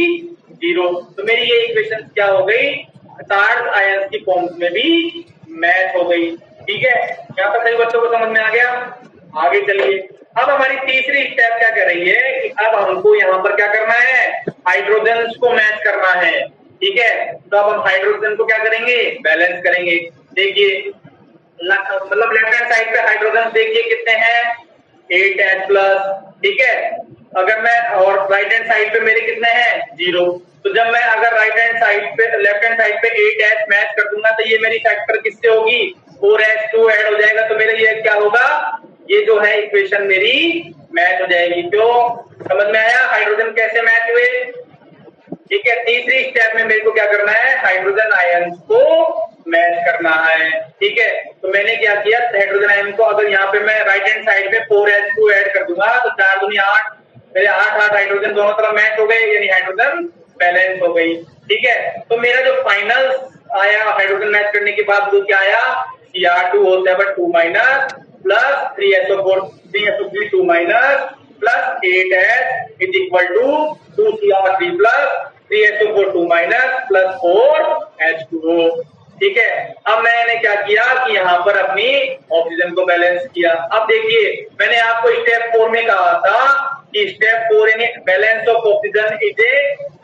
0। तो मेरी ये इक्वेशन क्या हो गई, चार्ज आयंस की फॉर्म में भी मैच हो गई। ठीक है, यहाँ तक सभी बच्चों को समझ में आ गया। आगे चलिए, अब हमारी तीसरी स्टेप क्या कर रही है कि अब हमको यहाँ पर क्या करना है, हाइड्रोजन को मैच करना है। ठीक है, तो अब हम हाइड्रोजन को क्या करेंगे, बैलेंस करेंगे। देखिए मतलब लेफ्ट हैंड साइड पे हाइड्रोजन देखिए कितने हैं, 8H प्लस। ठीक है, अगर मैं और राइट हैंड साइड पे मेरे कितने हैं, 0। तो जब मैं अगर राइट हैंड साइड पे लेफ्ट हैंड साइड पे 8H मैच कर दूंगा तो ये मेरी फैक्टर किससे होगी, 4H2 ऐड हो जाएगा। तो मेरा ये क्या होगा, ये जो है इक्वेशन मेरी मैच हो जाएगी। क्यों, समझ में आया हाइड्रोजन कैसे मैच हुए। ठीक है, तीसरी स्टेप में मेरे को क्या करना है, हाइड्रोजन आयंस को मैच करना है। ठीक है, तो मैंने क्या किया, हाइड्रोजन आयन को अगर यहाँ पे मैं राइट हैंड साइड पे 4H2 ऐड कर दूंगा तो 4 दूनी 8, मेरे 8 हाइड्रोजन दोनों तरफ मैच हो गए, यानी हाइड्रोजन बैलेंस हो गई। ठीक है, तो मेरा जो फाइनल आया हाइड्रोजन मैच करने के बाद वो क्या आया, Cr2O7 2 minus plus 3SO4 2 minus plus 8H is equal to 2Cr3 plus 3SO4 2 minus plus 4H2O। ठीक है, अब मैंने क्या किया कि यहाँ पर अपनी ऑक्सीजन को बैलेंस किया। अब देखिए मैंने आपको स्टेप 4 में कहा था कि step 4 in balance of oxygen is a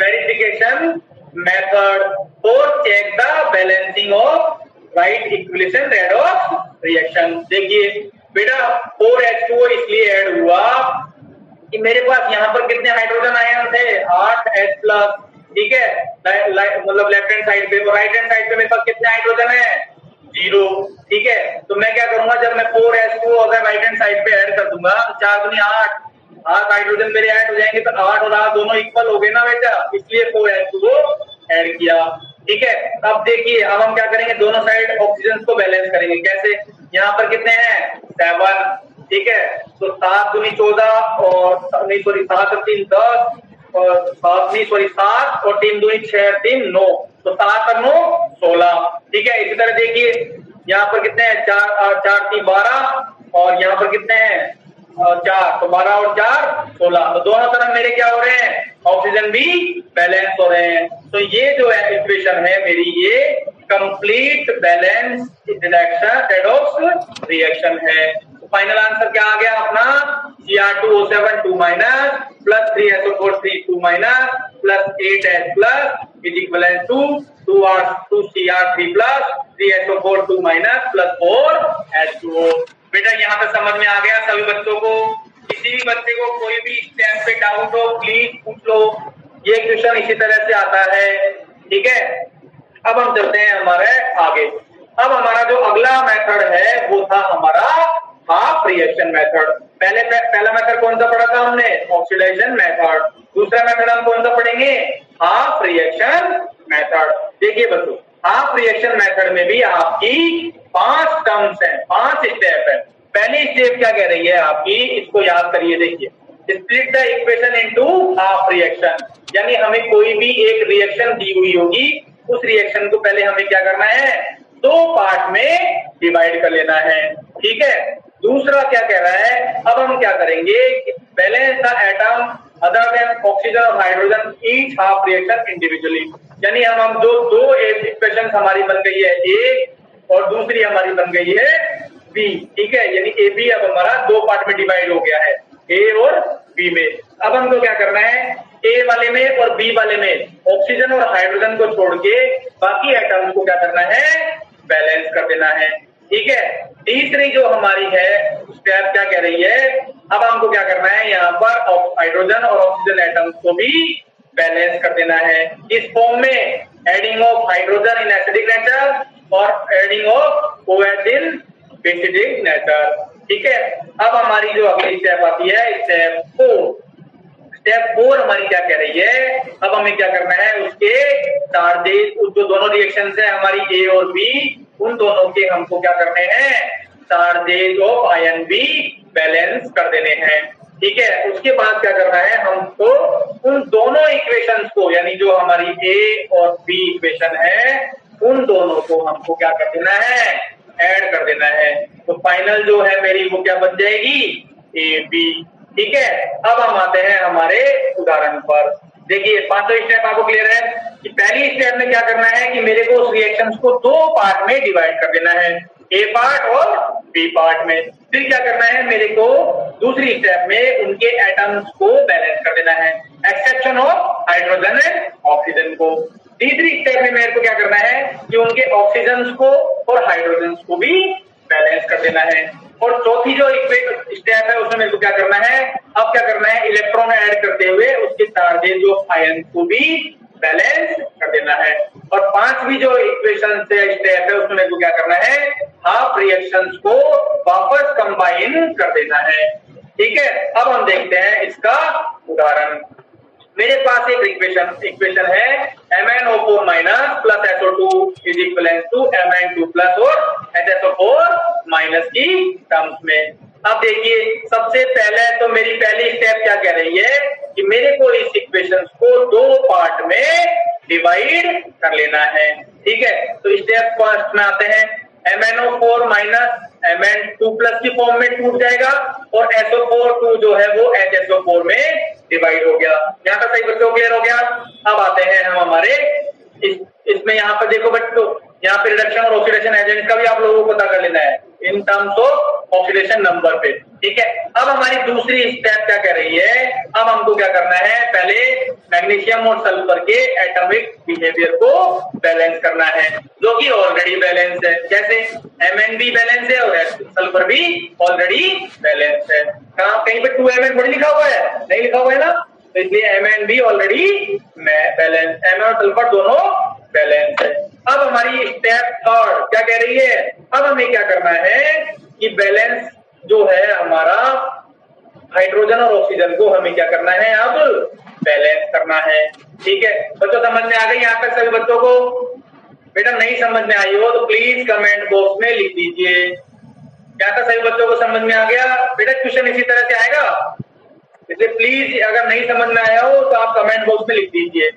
verification method for check the balancing of right equation redox reaction. देखिए बेटा 4H2O इसलिए ऐड हुआ कि मेरे पास यहाँ पर कितने हाइड्रोजन आयन थे, 8H प्लस। ठीक है, मतलब लेफ्ट हैंड साइड पे, राइट हैंड साइड पे मेरे पास कितने हाइड्रोजन है, 0। ठीक है, तो मैं क्या करूंगा, जब मैं 4H2 अगर राइट हैंड साइड पे ऐड कर दूंगा तो 4 दूनी 8 हाइड्रोजन मेरे ऐड हो जाएंगे, तो 8 और 8 दोनों इक्वल हो गए ना बेटा, इसलिए 4H2 ऐड किया। ठीक है, अब देखिए अब हम क्या करेंगे, दोनों साइड ऑक्सीजन को बैलेंस करेंगे। कैसे, यहाँ पर कितने हैं, 7। ठीक है, तो 7 दूनी 14 और नहीं सॉरी 7 और 3 10 और 7 नहीं सॉरी 7 और 3 दूनी 6 3 9, तो 7 और 9 16। ठीक है, इसी तरह देखिए यहाँ पर कितने हैं, 4 3 12 और यहाँ पर कितने हैं 4, तो 12 और 4 16। तो दोनों तरफ मेरे क्या हो रहे हैं, ऑक्सीजन भी बैलेंस हो रहे हैं। तो ये जो है इक्वेशन है मेरी, ये कंप्लीट बैलेंस रेडॉक्स रिएक्शन है। फाइनल आंसर क्या आ गया अपना, Cr2O7 2 minus plus 3SO4 3 2 minus plus 8H plus is equal to 2Cr3 plus 3SO4 2 minus plus 4H2O। बेटा यहाँ पे समझ में आ गया सभी बच्चों को। किसी भी बच्चे को कोई भी स्टेप पे डाउट हो प्लीज पूछ लो, ये क्वेश्चन इसी तरह से आता है। ठीक है, अब हम चलते हैं हमारे आगे। अब हमारा जो अगला मेथड है वो था हमारा हाफ रिएक्शन मेथड। पहला मेथड कौन सा पढ़ा था हमने, ऑक्सीडाइजेशन मेथड। दूसरा मेथड हम कौन सा पढ़ेंगे, हाफ रिएक्शन मेथड। देखिए बच्चों, हाफ रिएक्शन मेथड में भी आपकी 5 टर्म्स हैं, 5 स्टेप है। पहली स्टेप क्या कह रही है आपकी, इसको याद करिए। देखिए, split the equation into half reaction, यानी हमें कोई भी एक रिएक्शन दी हुई होगी, उस रिएक्शन को पहले हमें क्या करना है, 2 पार्ट में डिवाइड कर लेना है। ठीक है, दूसरा क्या कह रहा है, अब हम क्या करेंगे, balance the atom other than oxygen और hydrogen each half reaction individually. यानी हम जो 2 इक्वेशन हमारी बन गई है, ए और दूसरी हमारी बन गई है बी। ठीक है, यानी ए बी अब हमारा 2 पार्ट में डिवाइड हो गया है, ए और बी में। अब हमको क्या करना है, ए वाले में और बी वाले में ऑक्सीजन और हाइड्रोजन को छोड़ के बाकी एटम्स को क्या करना है, बैलेंस कर देना है। ठीक है, तीसरी जो हमारी है स्टेप क्या कह रही है, अब हमको क्या करना है, यहाँ पर हाइड्रोजन और ऑक्सीजन एटम्स को भी बैलेंस कर देना है। इस फॉर्म में adding of hydrogen in acidic nature और adding of OH in basidic nature. ठीक है, अब हमारी जो अगली स्टेप आती है स्टेप 4। स्टेप 4 हमारी क्या कह रही है, अब हमें क्या करना है, उसके चार्जेस, जो दोनों रिएक्शन है हमारी ए और बी, उन दोनों के हमको क्या करने हैं, चार्जेस ऑफ आयन भी बैलेंस कर देने हैं। ठीक है, उसके बाद क्या करना है, हमको उन दोनों इक्वेशंस को, यानी जो हमारी ए और बी इक्वेशन है, उन दोनों को हमको क्या कर देना है, ऐड कर देना है। तो फाइनल जो है मेरी वो क्या बन जाएगी, ए बी। ठीक है, अब हम आते हैं हमारे उदाहरण पर। देखिए 5 स्टेप आपको क्लियर है कि पहली स्टेप में क्या करना है कि मेरे को उस रिएक्शंस को 2 पार्ट में डिवाइड कर देना है। ए पार्ट और बी पार्ट में। फिर क्या करना है मेरे को, दूसरी स्टेप में उनके एटम्स को बैलेंस कर देना है, exception of hydrogen and oxygen को। तीसरी स्टेप में मेरे को क्या करना है कि उनके ऑक्सीजन को और हाइड्रोजन को भी बैलेंस कर देना है। और चौथी जो स्टेप है उसमें मेरे को क्या करना है, अब क्या करना है, इलेक्ट्रॉन ऐड करते हुए उसके चार्जेज जो आयन को भी बैलेंस कर देना है। और पांचवी जो इक्वेशन से स्टेप है उसमें मेरे को क्या करना है, हाफ रिएक्शंस को वापस कंबाइन कर देना है। ठीक है, अब हम देखते हैं इसका उदाहरण। मेरे पास एक इक्वेशन है MnO4 minus plus SO2 is equivalent to Mn2 plus और HSO4 माइनस की टर्म्स में। अब देखिए, सबसे पहले तो मेरी पहली स्टेप क्या कह रही है कि मेरे को इस इक्वेशन को दो पार्ट में डिवाइड कर लेना है। ठीक है, तो स्टेप फर्स्ट में आते हैं, MnO4 माइनस Mn2 प्लस की फॉर्म में टूट जाएगा और SO4 जो है वो HSO4 में डिवाइड हो गया। यहाँ तक सही बच्चों क्लियर हो गया। अब आते हैं हम हमारे इसमें, यहाँ पर देखो बच्चों, यहाँ पे रिडक्शन और ऑक्सीडेशन एजेंट का भी आप लोगों को पता कर लेना है in terms of oxidation number पे। ठीक है, अब हमारी दूसरी स्टेप क्या कर रही है, अब हमको क्या करना है, पहले मैग्नीशियम और सल्फर के एटॉमिक बिहेवियर को बैलेंस करना है, जो कि ऑलरेडी बैलेंस है। जैसे Mn भी बैलेंस है और सल्फर भी ऑलरेडी बैलेंस है। कहीं पे 2Mn थोड़ी लिखा हुआ है, नहीं लिखा हुआ है ना, तो इसलिए Mn भी ऑलरेडी बैलेंस, Mn और सल्फर दोनों बैलेंस है। अब हमारी स्टेप थर्ड क्या कह रही है, अब हमें क्या करना है कि बैलेंस जो है हमारा हाइड्रोजन और ऑक्सीजन को हमें क्या करना है, अब बैलेंस करना है। ठीक है बच्चों, समझ में आ गई यहाँ तक सभी बच्चों को? बेटा नहीं समझ में आई हो तो प्लीज कमेंट बॉक्स में लिख दीजिए। क्या था सभी बच्चों को समझ में आ गया? बेटा क्वेश्चन इसी तरह से आएगा, इसलिए प्लीज अगर नहीं समझ में आया हो तो आप कमेंट बॉक्स में लिख दीजिए।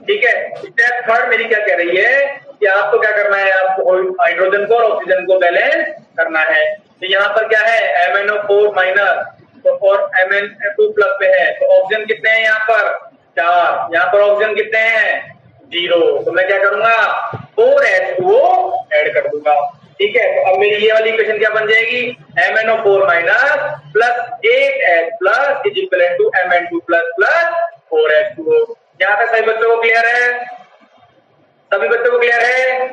ठीक है, स्टेप थर्ड मेरी क्या कह रही है कि आपको क्या करना है, आपको हाइड्रोजन को और ऑक्सीजन को बैलेंस करना है। तो यहाँ पर क्या है, MnO4 माइनस और Mn2 प्लस पे है, तो ऑक्सीजन कितने हैं यहाँ पर 4, यहाँ पर ऑक्सीजन कितने हैं 0, तो मैं क्या करूंगा 4H2O ऐड कर दूंगा। ठीक है, तो अब मेरी ये वाली इक्वेशन क्या बन जाएगी, MnO4 minus plus 8H plus is equal to Mn2 plus plus 4H2O। यहाँ तक सभी बच्चों को क्लियर है? सभी बच्चों को क्लियर है?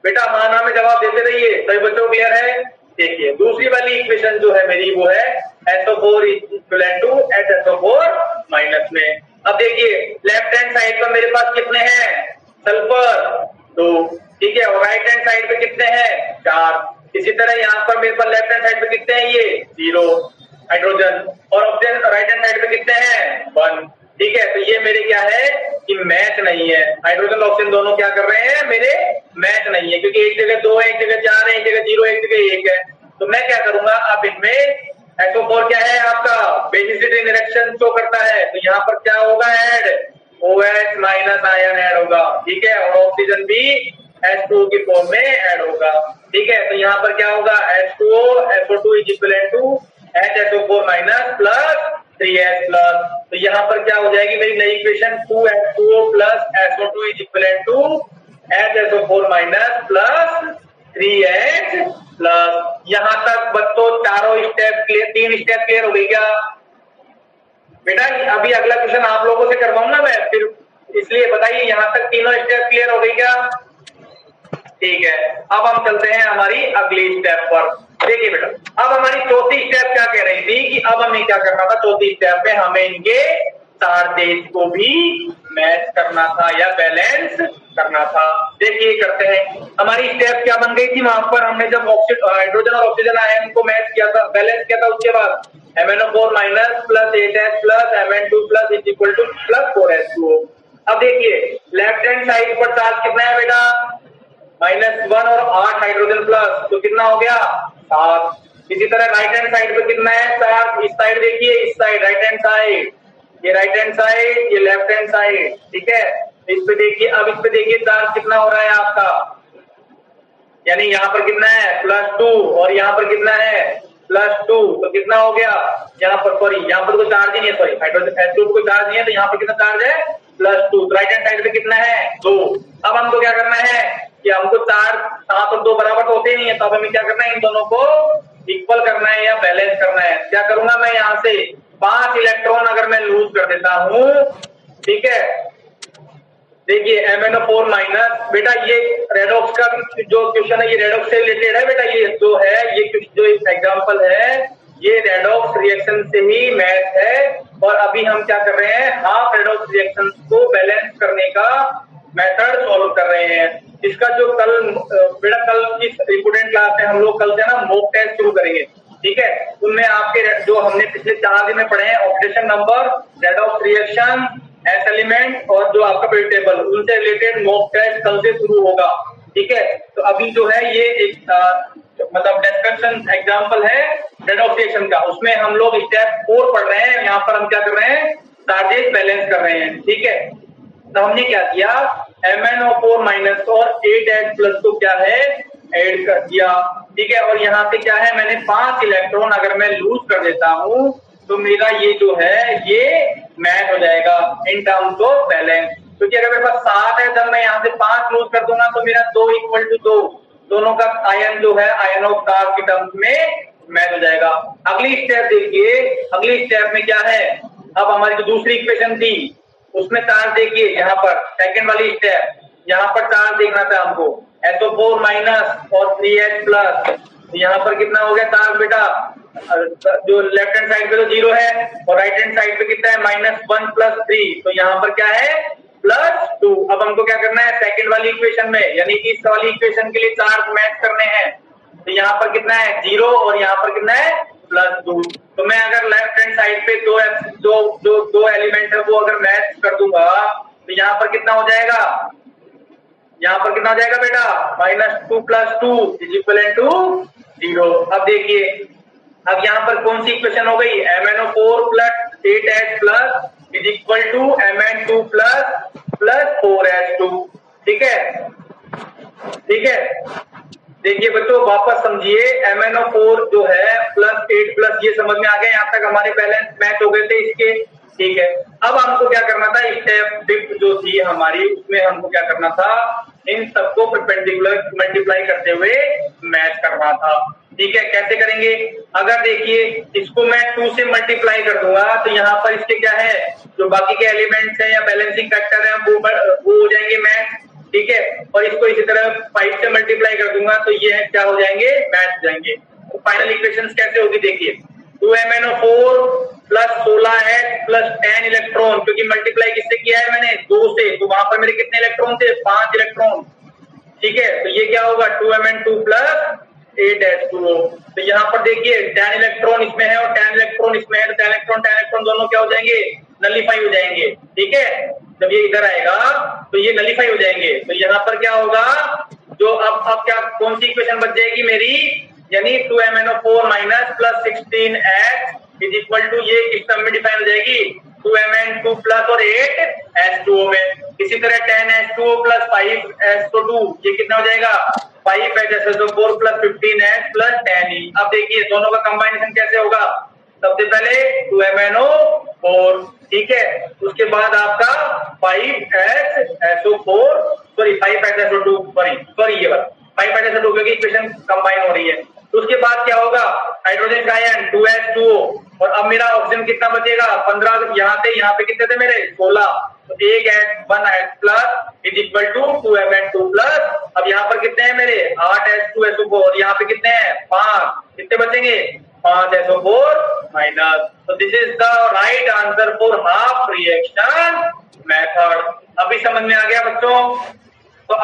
बेटा हाँ ना में जवाब देते रहिए। सभी बच्चों को क्लियर है? देखिए दूसरी वाली इक्वेशन जो है मेरी वो है SO4 equal to HSO4 minus में। अब देखिए लेफ्ट हैंड साइड पर मेरे पास कितने हैं, सल्फर 2, ठीक है, और राइट हैंड साइड पे कितने हैं 4। इसी तरह यहाँ पर मेरे पास लेफ्ट हैंड साइड पे कितने हैं, ये 0 हाइड्रोजन, और ऑक्सीजन राइट हैंड साइड पे कितने हैं 1। ठीक है, तो ये मेरे क्या है कि मैच नहीं है, हाइड्रोजन ऑक्सीजन दोनों क्या कर रहे हैं, मेरे मैच नहीं है, क्योंकि एक जगह 2 है, एक जगह 4 है, एक जगह 0 है, एक जगह 1 है। तो मैं क्या करूंगा, अब इनमें SO4 क्या है आपका बेसिसिटी रिएक्शन शो करता है, तो यहाँ पर क्या होगा add OH minus ion add होगा। ठीक है, और ऑक्सीजन भी H2O की फॉर्म में ऐड होगा। ठीक है, तो यहाँ पर क्या होगा H2O SO2 is equal to HSO4 minus plus 3H plus, तो यहाँ पर क्या हो जाएगी मेरी नई equation 2H2O plus SO2 is equal to HSO4 minus plus 3H plus. यहाँ तक बच्चों चारों स्टेप क्लियर, 3 स्टेप क्लियर हो गई क्या बेटा? अभी अगला क्वेश्चन आप लोगों से करवाऊंगा मैं, फिर इसलिए बताइए यहाँ तक तीनों स्टेप क्लियर हो गई क्या? ठीक है, अब हम चलते हैं हमारी अगली स्टेप पर। देखिए बेटा, अब हमारी चौथी स्टेप क्या कह रही थी कि अब हमें क्या करना था, चौथी स्टेप में हमें इनके चार्जेस को भी मैच करना था या बैलेंस करना था। देखिए करते हैं, हमारी स्टेप क्या बन गई थी, वहां पर हमने जब हाइड्रोजन और ऑक्सीजन आयन को मैच किया था, बैलेंस किया था, उसके बाद MnO4 minus plus 8H plus Mn2 plus is equal two plus 4H2O। अब देखिए लेफ्ट हैंड साइड पर चार्ज कितना है बेटा -1 और 8 हाइड्रोजन प्लस, तो कितना हो गया 7। इसी तरह राइट हैंड साइड पे कितना है 4, इस साइड देखिए, इस साइड राइट हैंड साइड, ये राइट हैंड साइड, ये लेफ्ट हैंड साइड। ठीक है, इस पे देखिए, अब इस पे देखिए चार्ज कितना हो रहा है आपका, यानी यहाँ पर कितना है +2 और यहाँ पर कितना है +2, तो कितना हो गया यहाँ पर, सॉरी यहाँ पर कोई चार्ज ही नहीं है, सॉरी हाइड्रोजन H2 कोई चार्ज नहीं है, तो यहाँ पर कितना चार्ज है +2। राइट हैंड साइड पे कितना है 2। अब हमको क्या करना है कि हमको 4 7 और 2 बराबर तो होते नहीं है, तो अब हमें क्या करना है, इन दोनों को इक्वल करना है या बैलेंस करना है। क्या करूंगा मैं, यहाँ से 5 इलेक्ट्रॉन अगर मैं लूज कर देता हूं, ठीक है, देखिए MnO4 माइनस, बेटा ये रेडॉक्स का जो क्वेश्चन है ये रेडॉक्स से रिलेटेड है बेटा, ये जो है ये जो एग्जांपल है ये रेडॉक्स रिएक्शन से ही मैच है। और अभी हम क्या कर रहे हैं, हाफ रेडॉक्स रिएक्शन को बैलेंस करने का मेथड सॉल्व कर रहे हैं। इसका जो कल बेटा कल की इंपोर्टेंट क्लास है, हम लोग कल से ना मॉक टेस्ट शुरू करेंगे, ठीक है, उनमें आपके जो हमने पिछले 4 दिन में पढ़े हैं oxidation number, redox reaction, S element और जो आपका पीरियड टेबल, उनसे रिलेटेड मॉक टेस्ट कल से शुरू होगा, ठीक है। तो अभी जो है ये एक मतलब डिस्कशन एग्जांपल है रेडॉक्स रिएक्शन का, उसमें हम लोग स्टेप 4 पढ़ रहे हैं। यहाँ पर हम क्या कर रहे हैं, चार्जेस बैलेंस कर रहे हैं, ठीक है। तो हमने क्या किया, MnO4 माइनस और 8H प्लस को क्या है ऐड कर दिया, ठीक है। और यहाँ से क्या है, मैंने 5 इलेक्ट्रॉन अगर मैं लूज कर देता हूँ तो मेरा ये जो है ये मैच हो जाएगा इन टर्म्स ऑफ बैलेंस, क्योंकि अगर मेरे पास 7 है तब मैं यहाँ से 5 लूज कर दूंगा तो मेरा 2 इक्वल टू 2, दोनों का आयन जो है आयन ऑफ कार्ब की टर्म्स में मैच हो जाएगा। अगली स्टेप देखिए, अगली स्टेप में क्या है, अब हमारी जो दूसरी इक्वेशन थी उसमें चार्ज देखिए, यहाँ पर सेकंड वाली स्टेप, यहाँ पर चार्ज देखना था हमको, SO4 माइनस और 3H प्लस, यहाँ पर कितना हो गया चार्ज बेटा, जो लेफ्ट हैंड साइड पे तो 0 है और राइट हैंड साइड पे कितना है -1 प्लस 3, तो यहाँ पर क्या है +2। अब हमको क्या करना है, सेकंड वाली इक्वेशन में यानी कि इस वाली इक्वेशन के लिए चार्ज मैच करने हैं, तो यहाँ पर कितना है 0 और यहाँ पर कितना है +2। तो मैं अगर लेफ्ट हैंड साइड पे दो एलिमेंट है वो अगर मैच कर दूंगा तो यहाँ पर कितना हो जाएगा, यहाँ पर कितना हो जाएगा बेटा, -2 + 2 = 0। अब देखिए, अब यहाँ पर कौन सी इक्वेशन हो गई, MnO4 + 8H plus Mn2 plus 4H2, ठीक है, ठीक है। देखिए बच्चों वापस समझिए, MnO4 जो है +8 प्लस, ये समझ में आ गया, यहाँ तक हमारे बैलेंस मैच हो गए थे इसके, ठीक है। अब हमको क्या करना था, स्टेप फिफ्थ जो थी हमारी उसमें हमको क्या करना था, इन सबको परपेंडिकुलर मल्टीप्लाई करते हुए मैच करना था, ठीक है। कैसे करेंगे, अगर देखिए इसको मैं 2 से मल्टीप्लाई कर दूंगा तो यहाँ पर इसके क्या है, जो बाकी के एलिमेंट्स हैं या बैलेंसिंग फैक्टर है वो हो जाएंगे मैच, ठीक है। और इसको इसी तरह 5 से मल्टीप्लाई कर दूंगा तो ये क्या हो जाएंगे, मैच हो जाएंगे। तो फाइनल इक्वेशंस कैसे होगी देखिए, 2MnO4 plus 16H plus 10 electron, क्योंकि मल्टीप्लाई किससे किया है मैंने, 2 से, तो वहां पर मेरे कितने इलेक्ट्रॉन थे, 5 इलेक्ट्रॉन, ठीक है। तो ये क्या होगा 2Mn2 प्लस 8H2O। तो यहाँ पर देखिए 10 इलेक्ट्रॉन इसमें है और 10 इलेक्ट्रॉन इसमें है, तो 10 इलेक्ट्रॉन दोनों क्या हो जाएंगे, नलीफाई हो जाएंगे, ठीक है। जब ये इधर आएगा तो ये नलीफाई हो जाएंगे, तो यहाँ पर क्या होगा, जो अब क्या कौन सी इक्वेशन बच जाएगी मेरी, यानी 2MnO4 माइनस प्लस 16H = ये किस टर्म में डिफाइन हो जाएगी, 2Mn2 प्लस और 8H2O में। इसी तरह 10H2O प्लस 5H2O, ये कितना हो जाएगा 5HSO4 plus 15H plus 10E। अब देखिए दोनों का कंबाइनेशन कैसे होगा, सबसे पहले 2MnO4, ठीक है, उसके बाद आपका 5HSO4 सॉरी 5HSO2 सॉरी ये बात 5HSO2 क्योंकि इक्वेशन कंबाइन हो रही है। तो उसके बाद क्या होगा, हाइड्रोजन का आयन 2H2O, और अब मेरा ऑक्सीजन कितना बचेगा 15, यहाँ पे कितने थे मेरे 16, तो 1H प्लस = 2Mn2 प्लस, अब यहाँ पर कितने हैं मेरे 8H2SO4 और यहाँ पे कितने हैं 5, कितने बचेंगे 5SO4 माइनस। तो this is the right answer for half reaction method. अभी समझ में आ गया बच्चों। तो